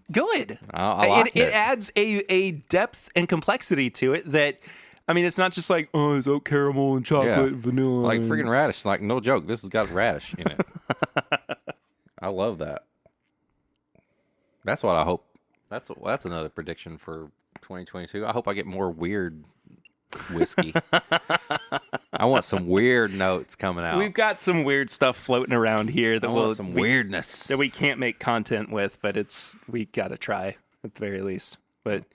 good. I like It adds a depth and complexity to it that, I mean, it's not just like, oh, it's oat caramel and chocolate and vanilla. Like freaking radish. Like, no joke. This has got radish in it. I love that. That's what I hope. That's another prediction for 2022. I hope I get more weird whiskey. I want some weird notes coming out. We've got some weird stuff floating around here that I want some weirdness. that we can't make content with, but we got to try at the very least. But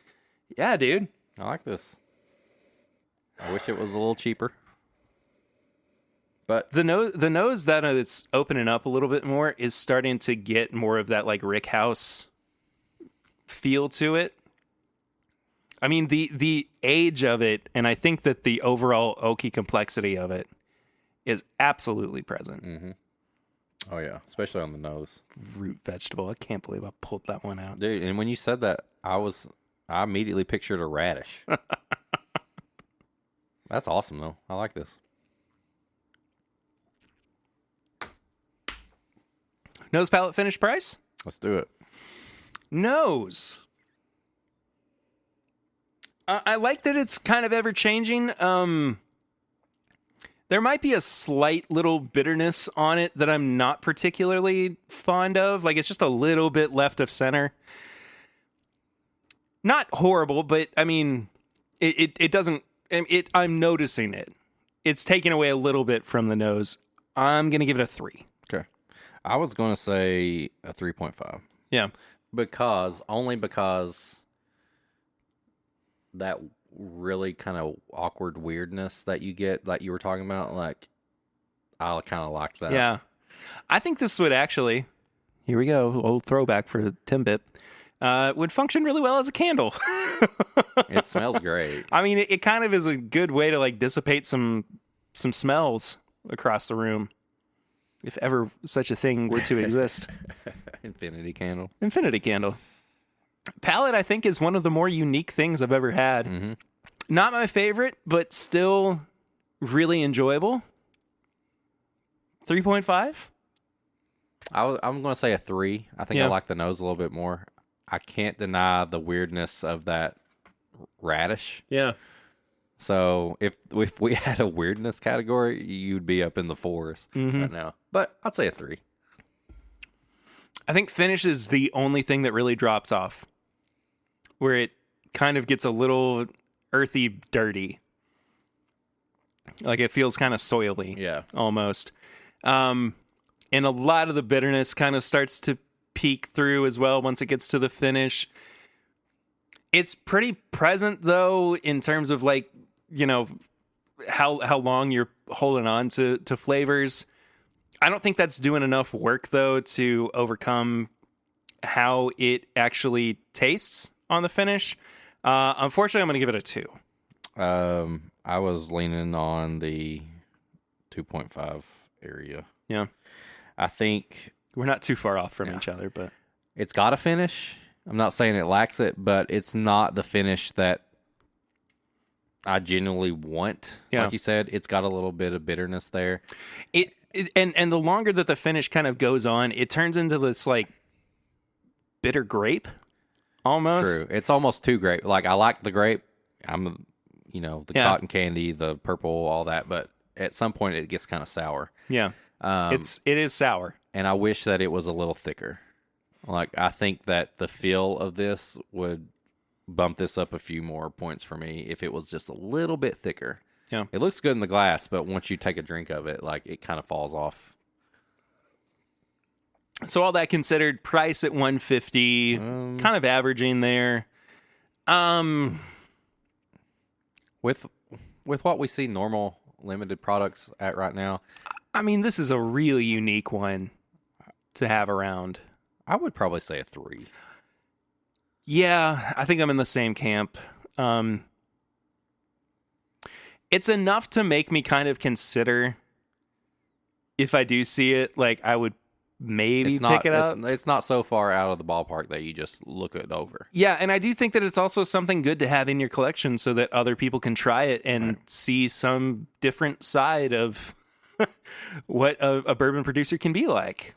yeah, dude. I like this. I wish it was a little cheaper. But The nose that it's opening up a little bit more is starting to get more of that like Rick House feel to it. I mean, the age of it, and I think that the overall oaky complexity of it is absolutely present. oh yeah, especially on the nose. Root vegetable. I can't believe I pulled that one out. Dude, and when you said that, I immediately pictured a radish. That's awesome though. I like this. Nose, palate, finish, price? Let's do it. Nose. I like that it's kind of ever changing. There might be a slight little bitterness on it that I'm not particularly fond of. Like, it's just a little bit left of center. Not horrible, but I mean, it doesn't. I'm noticing it. It's taking away a little bit from the nose. I'm gonna give it a 3. Okay. I was going to say a 3.5. Yeah. only because that really kind of awkward weirdness that you get, like you were talking about, like I kind of like that. Yeah. I think this would actually, here we go, old throwback for Timbit, would function really well as a candle. It smells great. I mean, it kind of is a good way to like dissipate some smells across the room, if ever such a thing were to exist. Infinity candle. Infinity candle. Palette, I think, is one of the more unique things I've ever had. Mm-hmm. Not my favorite, but still really enjoyable. 3.5? I'm going to say a 3. I think Yeah. I like the nose a little bit more. I can't deny the weirdness of that radish. Yeah. So if we had a weirdness category, you'd be up in the 4s right now. But I'd say a 3. I think finish is the only thing that really drops off, where it kind of gets a little earthy, dirty. Like it feels kind of soily. Yeah. Almost. And a lot of the bitterness kind of starts to peek through as well once it gets to the finish. It's pretty present though in terms of like, you know, how long you're holding on to flavors. I don't think that's doing enough work though to overcome how it actually tastes on the finish. Unfortunately, I'm going to give it a 2. I was leaning on the 2.5 area. Yeah. I think We're not too far off from each other, but it's got a finish. I'm not saying it lacks it, but it's not the finish that I genuinely want. Yeah. Like you said, it's got a little bit of bitterness there. And the longer that the finish kind of goes on, it turns into this like bitter grape almost. True. It's almost too grape. Like I like the grape. I'm, the cotton candy, the purple, all that. But at some point, it gets kind of sour. Yeah. It is sour. And I wish that it was a little thicker. Like I think that the feel of this would bump this up a few more points for me if it was just a little bit thicker. Yeah. It looks good in the glass, but once you take a drink of it, like it kind of falls off. So all that considered, price at $150, kind of averaging there. With what we see normal limited products at right now, I mean, this is a really unique one to have around. I would probably say a 3. Yeah, I think I'm in the same camp. It's enough to make me kind of consider if I do see it, like I would maybe pick it up. It's not so far out of the ballpark that you just look it over. Yeah, and I do think that it's also something good to have in your collection so that other people can try it and see some different side of what a bourbon producer can be like.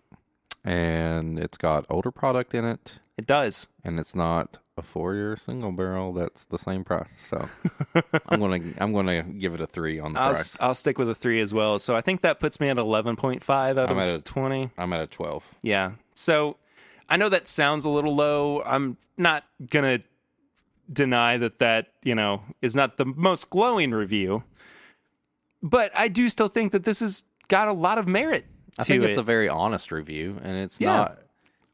And it's got older product in it. It does. And it's not a 4-year single barrel that's the same price. So I'm gonna give it a 3 on the price. I'll stick with a 3 as well. So I think that puts me at 11.5 out of 20. I'm at a 12. Yeah. So I know that sounds a little low. I'm not gonna deny that is not the most glowing review. But I do still think that this has got a lot of merit. I think it's a very honest review, and it's not.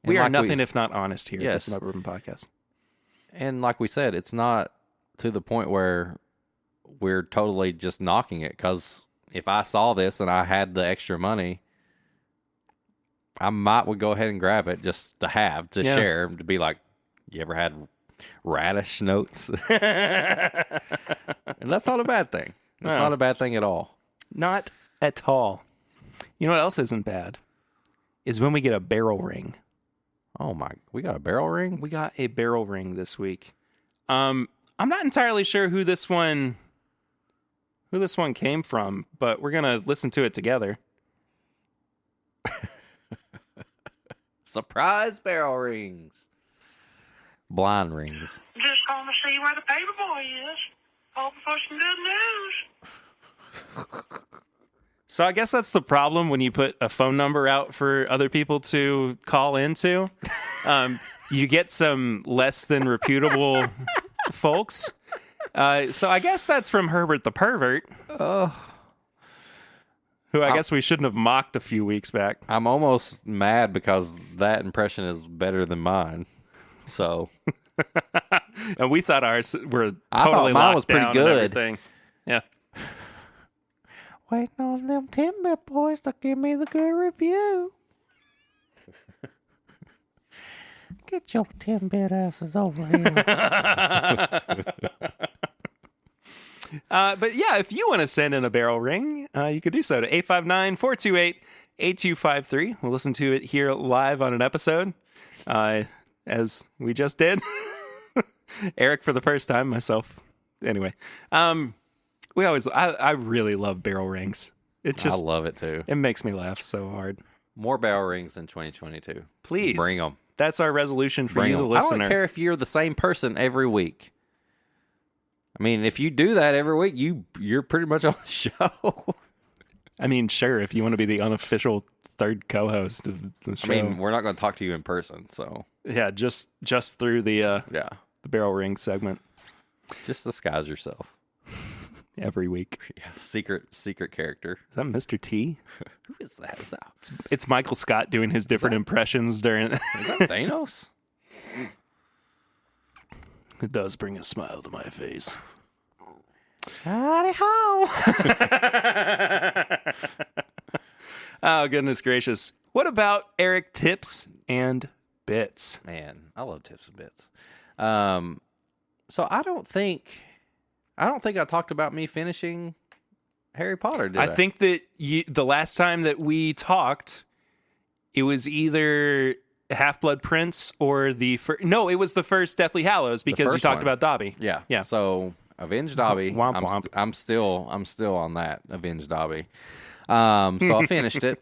We are nothing if not honest here. Yes. This is my bourbon podcast. And like we said, it's not to the point where we're totally just knocking it. Because if I saw this and I had the extra money, I would go ahead and grab it just to share, to be like, you ever had radish notes? And that's not a bad thing. It's not a bad thing at all. Not at all. You know what else isn't bad? Is when we get a barrel ring. Oh my, we got a barrel ring? We got a barrel ring this week. I'm not entirely sure who this one came from, but we're going to listen to it together. Surprise barrel rings. Blind rings. Just calling to see where the paper boy is. Hoping for some good news. So I guess that's the problem when you put a phone number out for other people to call into. You get some less than reputable folks. So I guess that's from Herbert the Pervert. Who I guess we shouldn't have mocked a few weeks back. I'm almost mad because that impression is better than mine. So And we thought ours were I thought totally mine locked was pretty down good. and everything. Yeah. waiting on them 10-bit boys to give me the good review. Get your 10-bit asses over here. But yeah, if you want to send in a barrel ring, you could do so to 859-428-8253. We'll listen to it here live on an episode, as we just did. Eric for the first time, myself. Anyway, I really love barrel rings. It I just, love it too. it makes me laugh so hard. More barrel rings in 2022. Please. Bring them. That's our resolution for you, the I listener. don't care if you're the same person every week. I mean, if you do that every week, you're pretty much on the show. I mean, sure, if you want to be the unofficial third co-host of the show. I mean, we're not going to talk to you in person, so yeah, just through the yeah, the barrel ring segment just disguise yourself. every week. Yeah, secret character. Is that Mr. T? Who is that? Is that It's Michael Scott doing his different impressions during. is that Thanos? It does bring a smile to my face. Howdy ho! Oh, goodness gracious. What about Eric tips and bits? Man, I love tips and bits. So I don't think I talked about me finishing Harry Potter, did I? I think that the last time that we talked, it was either Half-Blood Prince or the first. No, it was the first Deathly Hallows because you first talked one. about Dobby. Yeah. Yeah. So Avenged Dobby. Womp womp. I'm still on that Avenged Dobby. So I finished it.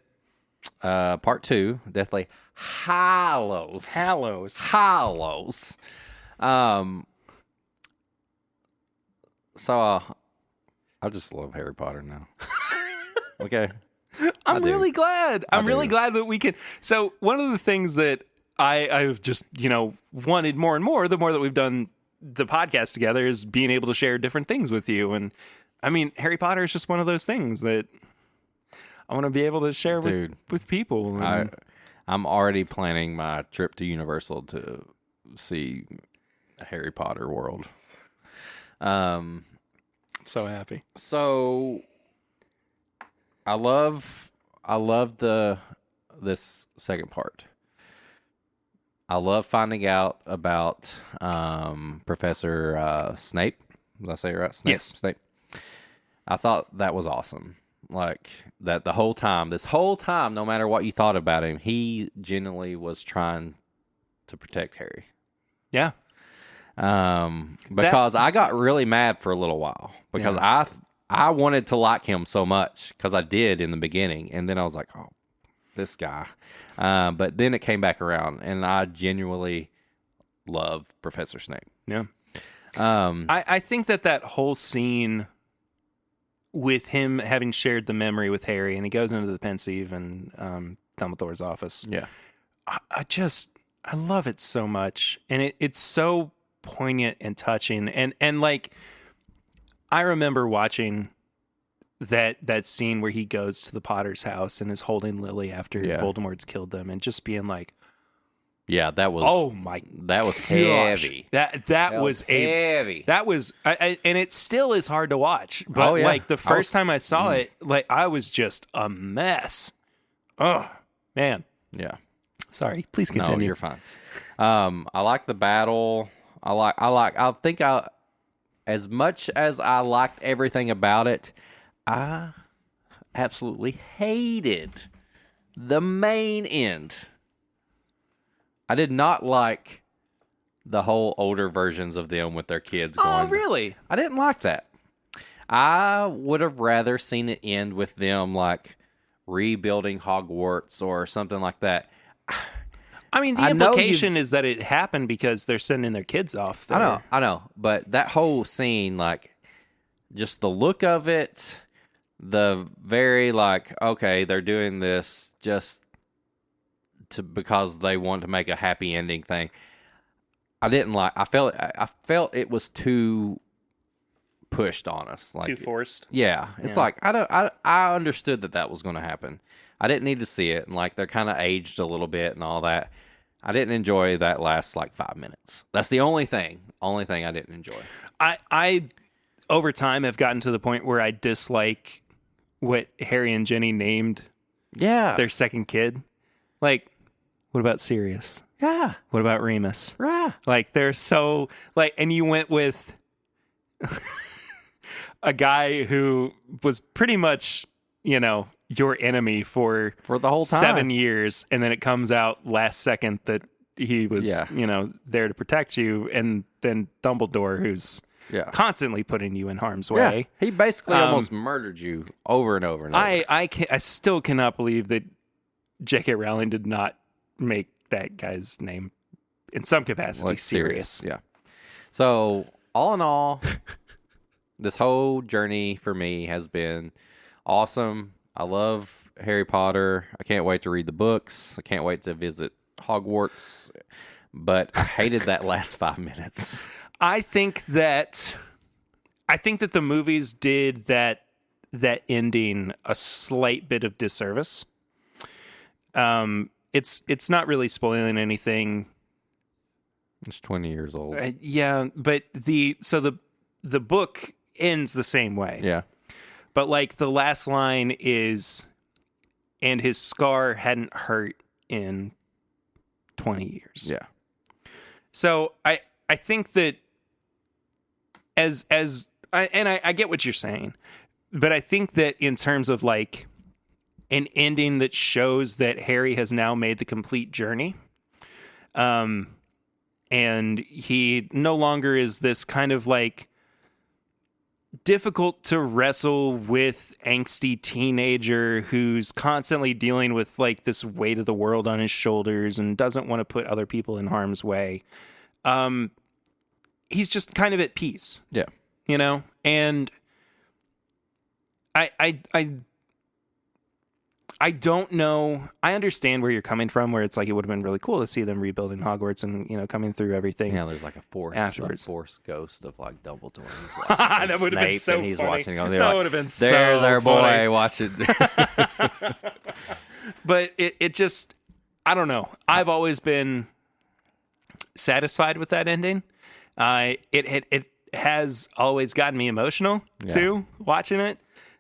Part 2, Deathly Hallows. Hallows. So I just love Harry Potter now. Okay. I'm do. really glad. I'm really do. glad that we can. So one of the things that I've just, wanted more and more, the more that we've done the podcast together, is being able to share different things with you. And I mean, Harry Potter is just one of those things that I want to be able to share with people. And I'm already planning my trip to Universal to see a Harry Potter world. I'm so happy. So I love this second part. I love finding out about Professor Snape. Did I say it right? Snape? Yes. Snape. I thought that was awesome. Like that this whole time, no matter what you thought about him, he genuinely was trying to protect Harry. Yeah. Because I got really mad for a little while because I wanted to like him so much because I did in the beginning, and then I was like, oh, this guy. But then it came back around, and I genuinely love Professor Snape. Yeah. I think that whole scene with him having shared the memory with Harry, and he goes into the pensieve and Dumbledore's office. Yeah. I love it so much, and it's so poignant and touching, and like I remember watching that scene where he goes to the Potter's house and is holding Lily after Voldemort's killed them, and just being like, yeah, that was that was heavy. That was heavy. That was and it still is hard to watch, but like the first time I saw it, like I was just a mess. Oh man. Yeah. Sorry, please continue. No, you're fine. I like the battle. As much as I liked everything about it, I absolutely hated the main end. I did not like the whole older versions of them with their kids going. Oh, really? I didn't like that. I would have rather seen it end with them like rebuilding Hogwarts or something like that. I mean, the implication is that it happened because they're sending their kids off there. I know. But that whole scene, like, just the look of it, the very, like, okay, they're doing this just because they want to make a happy ending thing. I didn't like. I felt it was too pushed on us, like Too forced. Yeah, it's like I understood that was going to happen. I didn't need to see it, and like they're kind of aged a little bit and all that. I didn't enjoy that last like 5 minutes. That's the only thing I didn't enjoy. I over time have gotten to the point where I dislike what Harry and Ginny named Yeah. their second kid. Like, what about Sirius? Yeah. What about Remus? Yeah. Like, they're so like, and you went with a guy who was pretty much, your enemy for For the whole time. 7 years, and then it comes out last second that he was, there to protect you, and then Dumbledore, who's constantly putting you in harm's way. Yeah. He basically almost murdered you over and over and over. I still cannot believe that J.K. Rowling did not make that guy's name in some capacity Like serious. Yeah. So all in all, this whole journey for me has been awesome. I love Harry Potter. I can't wait to read the books. I can't wait to visit Hogwarts. But I hated that last 5 minutes. I think that the movies did that ending a slight bit of disservice. It's not really spoiling anything. It's 20 years old. But the book ends the same way. Yeah. But like the last line is, and his scar hadn't hurt in 20 years. Yeah. So I think that I get what you're saying, but I think that in terms of like an ending that shows that Harry has now made the complete journey, and he no longer is this kind of like difficult to wrestle with angsty teenager who's constantly dealing with like this weight of the world on his shoulders and doesn't want to put other people in harm's way. He's just kind of at peace. Yeah. And I don't know. I understand where you're coming from, where it's like it would have been really cool to see them rebuilding Hogwarts and coming through everything. Yeah, there's like a force ghost of like Dumbledore. He's watching That would have been so and he's funny. watching. That would have been so There's our boy funny. watching. But it just, I don't know. I've always been satisfied with that ending. It has always gotten me emotional too, watching it.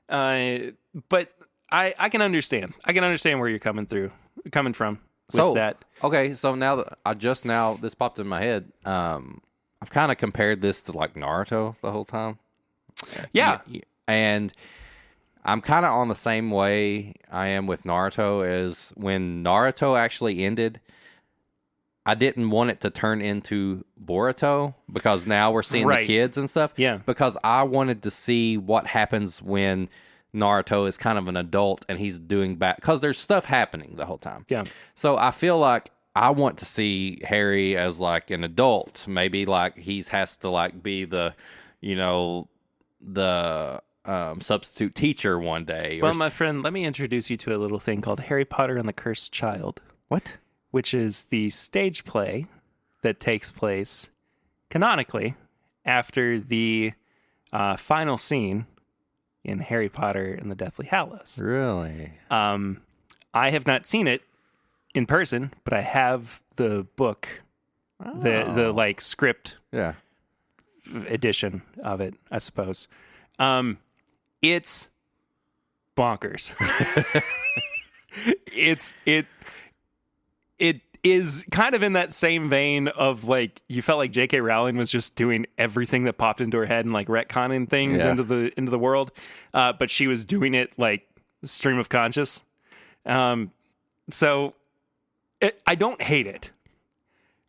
But I can understand. I can understand where you're coming from with that. Okay, so now that this popped in my head. I've kind of compared this to like Naruto the whole time. Yeah. And I'm kind of on the same way I am with Naruto as when Naruto actually ended. I didn't want it to turn into Boruto because now we're seeing the kids and stuff. Yeah. Because I wanted to see what happens when Naruto is kind of an adult and he's doing back because there's stuff happening the whole time. Yeah. So I feel like I want to see Harry as like an adult. Maybe like he has to like be the substitute teacher one day. Well, my friend, let me introduce you to a little thing called Harry Potter and the Cursed Child. What? Which is the stage play that takes place canonically after the final scene in Harry Potter and the Deathly Hallows. Really? I have not seen it in person, but I have the book, the like script edition of it, I suppose. It's bonkers. It is kind of in that same vein of like you felt like J.K. Rowling was just doing everything that popped into her head and like retconning things into the world, but she was doing it like stream of conscious. So I don't hate it,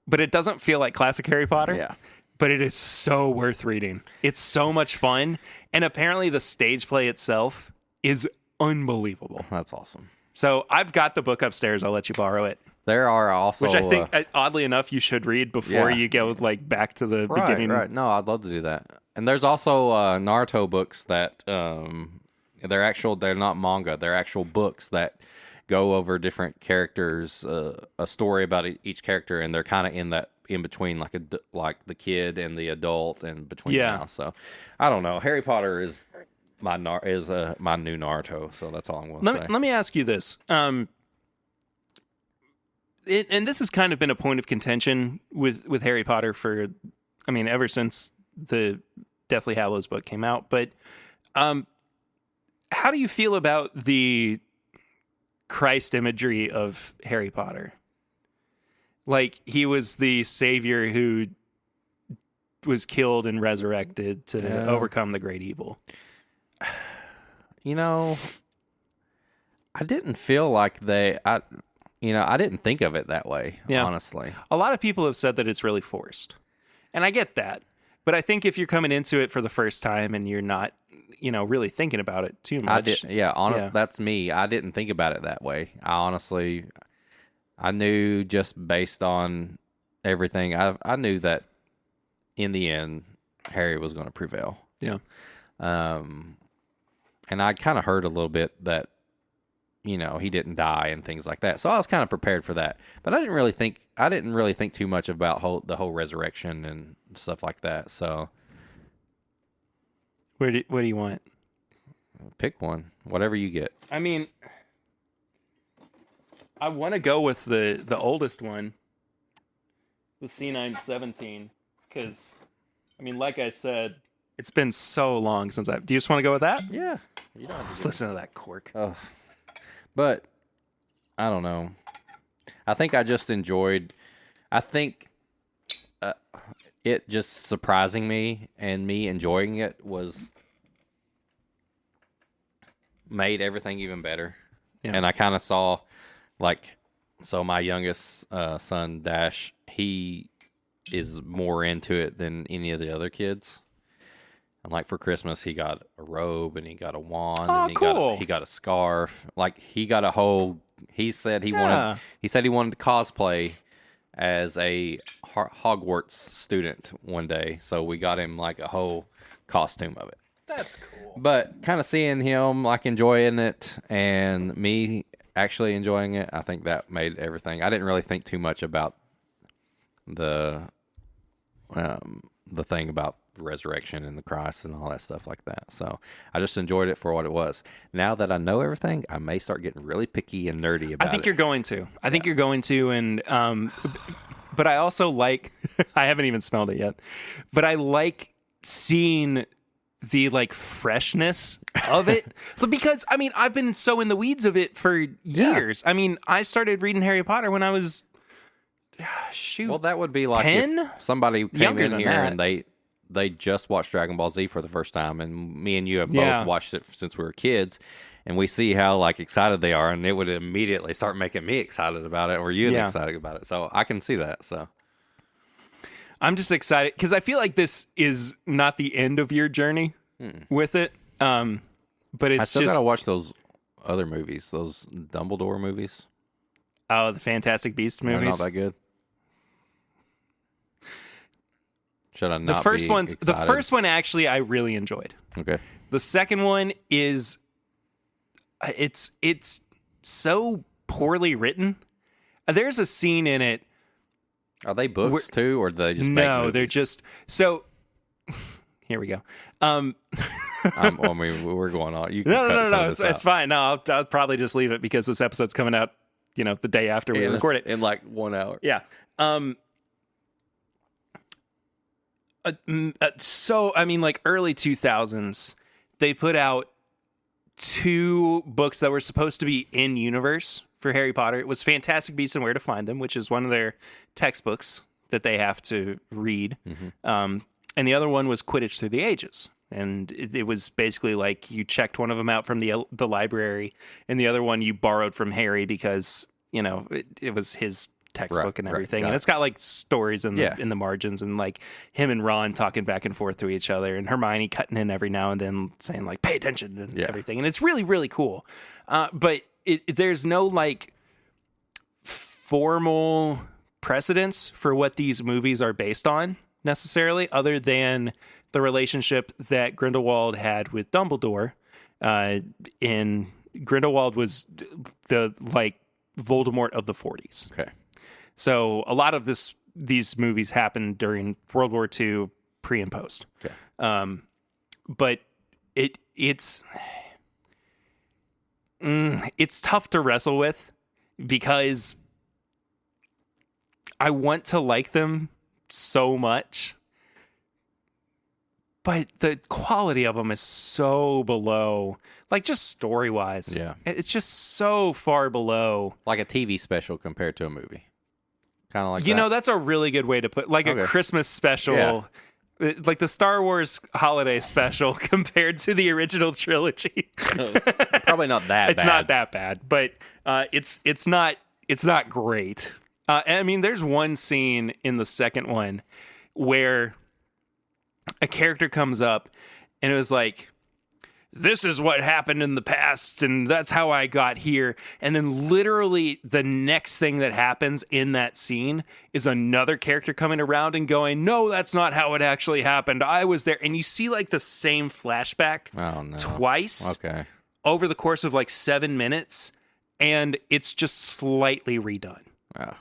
but it doesn't feel like classic Harry Potter. Yeah. But it is so worth reading. It's so much fun, and apparently the stage play itself is unbelievable. That's awesome. So I've got the book upstairs. I'll let you borrow it. There are also... Which I think, oddly enough, you should read before you go like back to the beginning. Right. No, I'd love to do that. And there's also Naruto books that they're not manga. They're actual books that go over different characters, a story about each character, and they're kind of in between like the kid and the adult and between now. So I don't know. Harry Potter is my new Naruto, so that's all I'm going to say. Let me ask you this. and this has kind of been a point of contention with Harry Potter for, I mean, ever since the Deathly Hallows book came out. But how do you feel about the Christ imagery of Harry Potter? Like, he was the savior who was killed and resurrected to overcome the great evil. You know, I didn't feel like I didn't think of it that way, honestly. A lot of people have said that it's really forced. And I get that. But I think if you're coming into it for the first time and you're not, really thinking about it too much. That's me. I didn't think about it that way. I knew just based on everything, I knew that in the end, Harry was going to prevail. Yeah. And I kind of heard a little bit that, he didn't die and things like that. So I was kind of prepared for that. But I didn't really think too much about the whole resurrection and stuff like that. So what do you want? Pick one, whatever you get. I mean, I want to go with the oldest one, the C917, because, I mean, like I said, it's been so long since do you just want to go with that? Yeah. You don't have to Listen to that cork. Oh. But, I don't know. I think I just enjoyed, it just surprising me and me enjoying it made everything even better. Yeah. And I kind of saw, so my youngest son, Dash, he is more into it than any of the other kids. And for Christmas, he got a robe and he got a wand and he got a scarf. He got a whole. He said he wanted to cosplay as a Hogwarts student one day. So we got him a whole costume of it. That's cool. But kind of seeing him enjoying it and me actually enjoying it, I think that made everything. I didn't really think too much about the thing about resurrection and the Christ and all that stuff like that. So I just enjoyed it for what it was. Now that I know everything, I may start getting really picky and nerdy about it. I think you're going to. And but I also I haven't even smelled it yet, but I like seeing the freshness of it because I mean I've been so in the weeds of it for years. I mean, I started reading Harry Potter when I was well, that would be 10? If somebody came Younger in than here that. and they just watched Dragon Ball Z for the first time, and me and you have both watched it since we were kids, and we see how excited they are, and it would immediately start making me excited about it, or you excited about it. So I can see that. So I'm just excited because I feel like this is not the end of your journey with it. But it's I still gotta watch those other movies, those Dumbledore movies. Oh, the Fantastic Beasts movies. They're not that good. Should I not the first be one's excited? The first one actually I really enjoyed. Okay. The second one is it's so poorly written. There's a scene in it. Are they books too, or do they just make movies? They're just so. Here we go. We're going on. You can No. It's fine. No, I'll probably just leave it because this episode's coming out, the day after we record it in 1 hour. Yeah. So I mean, early 2000s, they put out 2 books that were supposed to be in universe for Harry Potter. It was Fantastic Beasts and Where to Find Them, which is one of their textbooks that they have to read. Mm-hmm. And the other one was Quidditch Through the Ages. And it was basically you checked one of them out from the library, and the other one you borrowed from Harry because, it was his textbook and everything. And it's got stories in the margins and him and Ron talking back and forth to each other and Hermione cutting in every now and then saying pay attention and everything. And it's really, really cool. But there's no formal precedence for what these movies are based on necessarily, other than the relationship that Grindelwald had with Dumbledore. Grindelwald was the Voldemort of the 40s. Okay. So a lot of these movies happened during World War II, pre and post. Okay. But it's tough to wrestle with because I want to like them so much, but the quality of them is so below, like just story wise. Yeah. It's just so far below. Like a TV special compared to a movie. Kind of like You that. know, that's a really good way to put, like Okay. a Christmas special, like the Star Wars holiday special compared to the original trilogy. Probably not that It's bad. not that bad, but it's not great. I mean, there's one scene in the second one where a character comes up and it was like, this is what happened in the past and that's how I got here. And then literally the next thing that happens in that scene is another character coming around and going, no, that's not how it actually happened. I was there. And you see like the same flashback Oh, no. twice Okay. over the course of like 7 minutes. And it's just slightly redone. Oh.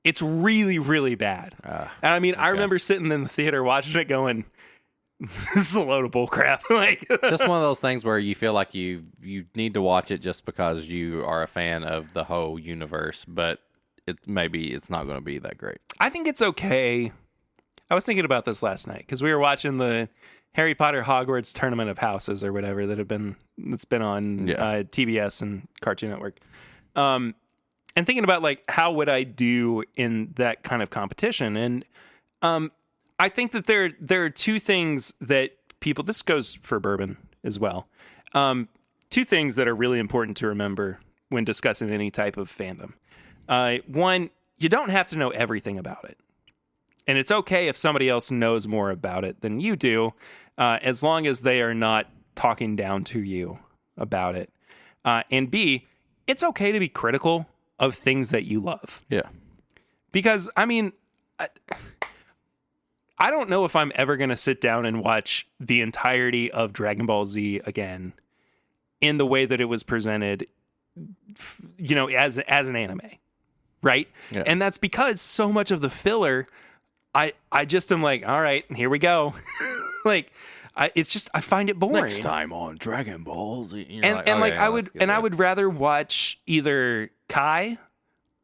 It's really, really bad. And I mean, I remember sitting in the theater watching it going, this is a load of bull crap. Like, Just one of those things where you feel like you need to watch it just because you are a fan of the whole universe, but maybe it's not going to be that great. I think it's okay. I was thinking about this last night because we were watching the Harry Potter Hogwarts Tournament of Houses or whatever that's been on TBS and Cartoon Network. And thinking about like how would I do in that kind of competition, and I think that there are two things that people. This goes for bourbon as well. Two things that are really important to remember when discussing any type of fandom. One, you don't have to know everything about it, and it's okay if somebody else knows more about it than you do, as long as they are not talking down to you about it. And B, it's okay to be critical of things that you love. Yeah. Because, I mean, I don't know if I'm ever going to sit down and watch the entirety of Dragon Ball Z again in the way that it was presented, you know, as an anime, right? Yeah. And that's because so much of the filler, I just am like, all right, here we go. Like, I find it boring. Next time on Dragon Ball Z. I would rather watch either Kai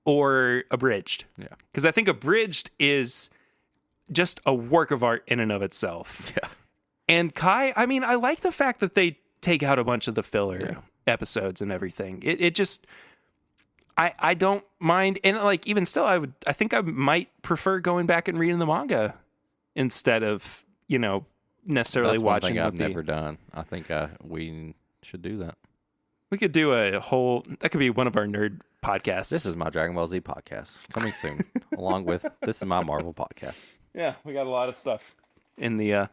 or Abridged. Yeah. Because I think Abridged is just a work of art in and of itself. Yeah. And Kai, I mean, I like the fact that they take out a bunch of the filler episodes and everything. It just, I don't mind. And like, even still, I think I might prefer going back and reading the manga instead of, you know, necessarily That's one watching thing I've what never done. I think we should do that. We could do that could be one of our nerd podcasts. This is my Dragon Ball Z podcast coming soon, along with this is my Marvel podcast. Yeah, we got a lot of stuff in the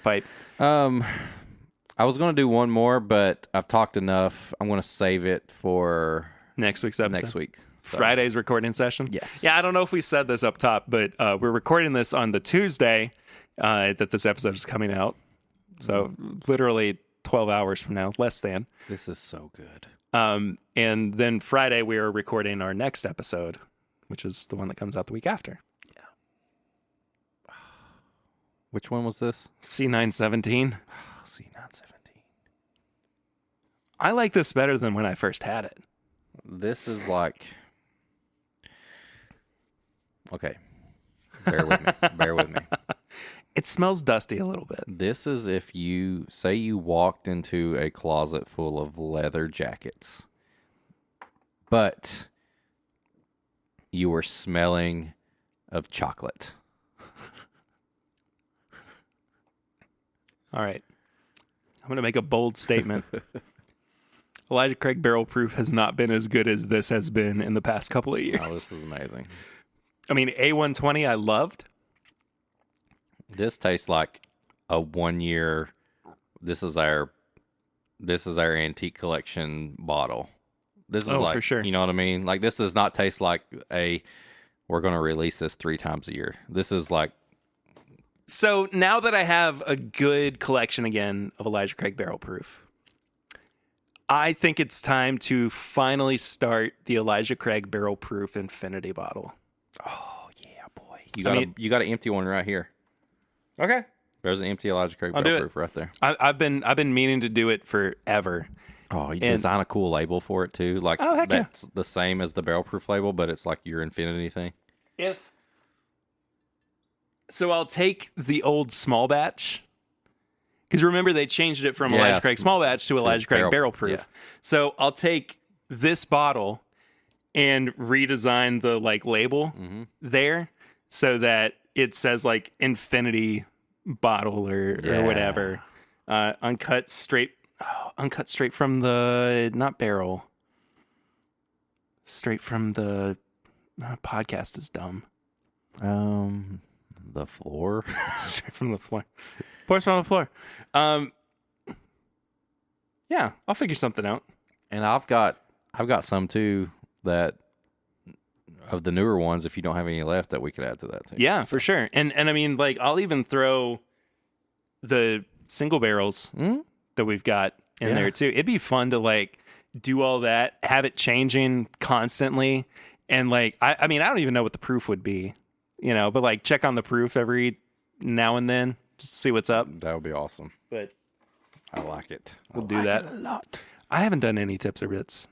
pipe. I was going to do one more, but I've talked enough. I'm going to save it for Next week's episode. next week. So, Friday's recording session. Yes. Yeah, I don't know if we said this up top, but we're recording this on the Tuesday that this episode is coming out. So literally 12 hours from now, less than. This is so good. And then Friday we are recording our next episode, which is the one that comes out the week after. Which one was this? C917. Oh, C917. I like this better than when I first had it. This is like... Okay. Bear with me. Bear with me. It smells dusty a little bit. This is if you say you walked into a closet full of leather jackets, but you were smelling of chocolate. All right. I'm going to make a bold statement. Elijah Craig Barrel Proof has not been as good as this has been in the past couple of years. Oh, this is amazing. I mean, A120 I loved. This tastes like a 1 year. This is our antique collection bottle. This is like, for sure. You know what I mean? Like, this does not taste like we're going to release this 3 times a year. This is like, So now that I have a good collection again of Elijah Craig Barrel Proof, I think it's time to finally start the Elijah Craig Barrel Proof Infinity bottle. oh yeah, boy. You got an empty one right here. Okay. There's an empty Elijah Craig I'll Barrel do it. Proof right there. I've been meaning to do it forever. Oh, you design a cool label for it too. Like, Oh, heck yeah. that's the same as the barrel proof label, but it's like your infinity thing. So I'll take the old small batch. Because remember, they changed it from Elijah Craig small batch to Elijah Craig barrel proof. Yeah. So I'll take this bottle and redesign the label there so that it says infinity bottle or whatever. Uncut straight from the not barrel. Straight from the podcast is dumb. The floor. Straight from the floor. Pours from the floor. Yeah, I'll figure something out. And I've got some too that of the newer ones. If you don't have any left, that we could add to that too. Yeah, for sure. And I mean, I'll even throw the single barrels that we've got in there too. It'd be fun to do all that, have it changing constantly, and I mean, I don't even know what the proof would be, but check on the proof every now and then, just see what's up. That would be awesome. But I like it. We'll do that a lot. I haven't done any tips or bits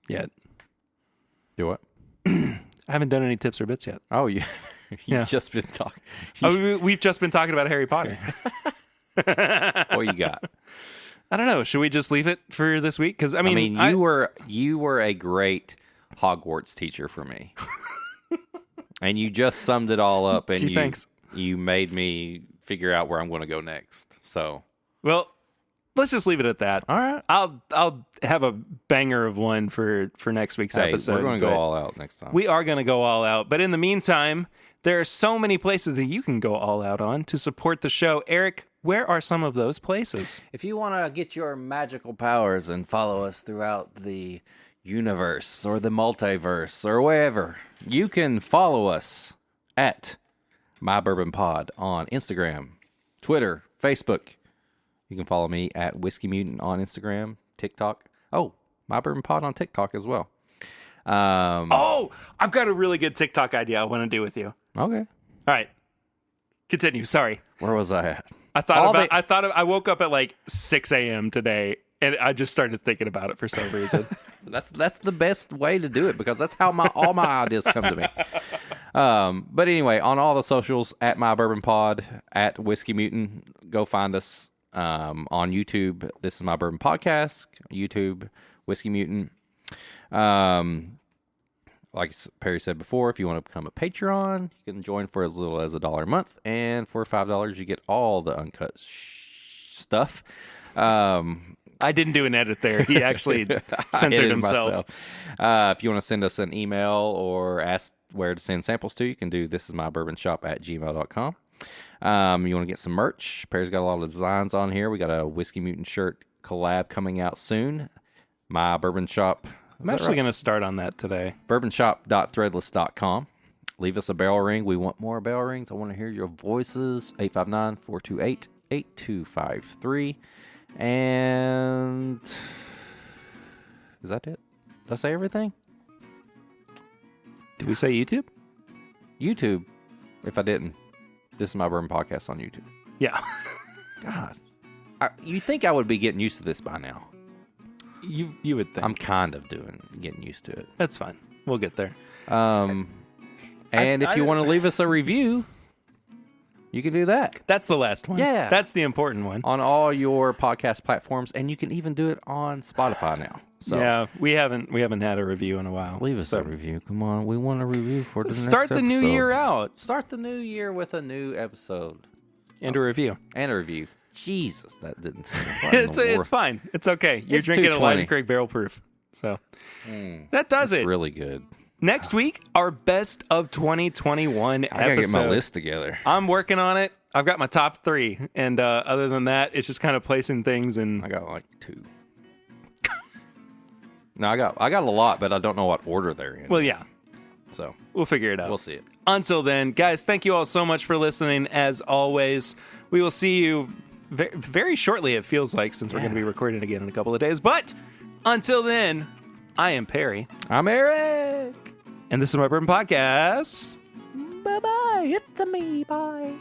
yet. Do what? I haven't done any tips or bits yet. Oh, you've just been talking. We've just been talking about Harry Potter. What you got? I don't know. Should we just leave it for this week? Because I mean, you were a great Hogwarts teacher for me, and you just summed it all up. And you made me figure out where I'm going to go next. So, well, let's just leave it at that. All right. I'll have a banger of one for next week's episode. We're going to go all out next time. We are going to go all out. But in the meantime, there are so many places that you can go all out on to support the show. Eric, where are some of those places? If you want to get your magical powers and follow us throughout the universe or the multiverse or wherever, you can follow us at My Bourbon Pod on Instagram, Twitter, Facebook. You can follow me at Whiskey Mutant on Instagram, TikTok. Oh, My Bourbon Pod on TikTok as well. I've got a really good TikTok idea I want to do with you. Okay. All right. Continue. Sorry. Where was I at? I woke up at 6 a.m. today, and I just started thinking about it for some reason. That's the best way to do it, because that's how all my ideas come to me. But anyway, on all the socials, at My Bourbon Pod, at Whiskey Mutant, go find us. On YouTube, This Is My Bourbon Podcast. YouTube, Whiskey Mutant. Like Perry said before, if you want to become a Patreon, you can join for as little as $1 a month, and for $5, you get all the uncut stuff. I didn't do an edit there. He actually censored himself. If you want to send us an email or ask where to send samples to, you can do thisismybourbonshop@gmail.com. You want to get some merch? Perry's got a lot of designs on here. We got a Whiskey Mutant shirt collab coming out soon. My Bourbon Shop. I'm actually going to start on that today. Bourbonshop.threadless.com. Leave us a bell ring. We want more bell rings. I want to hear your voices. 859-428-8253. And is that it? Did I say everything? Did we say YouTube? YouTube. If I didn't, This Is My Bourbon Podcast on YouTube. Yeah. God. You think I would be getting used to this by now? You would think. I'm kind of getting used to it. That's fine. We'll get there. And if you want to leave us a review, you can do that. That's the last one. Yeah. That's the important one. On all your podcast platforms, and you can even do it on Spotify now. So yeah, we haven't had a review in a while. Leave us a review. Come on. We want a review for the next Start the new year out. Start the new year with a new episode. And a review. And a review. Jesus, that didn't seem it's fine. It's okay. You're drinking Elijah Craig barrel proof. So that does it. Really good. Next week, our best of 2021 episode. I gotta get my list together. I'm working on it. I've got my top 3. And other than that, it's just kind of placing things in. I got 2. No, I got a lot, but I don't know what order they're in. Well, yeah. So we'll figure it out. We'll see it. Until then, guys, thank you all so much for listening. As always, we will see you very shortly, it feels like, since we're going to be recording again in a couple of days. But until then, I am Perry. I'm Eric. And this is My Bourbon Podcast. Bye-bye. It's a me. Bye.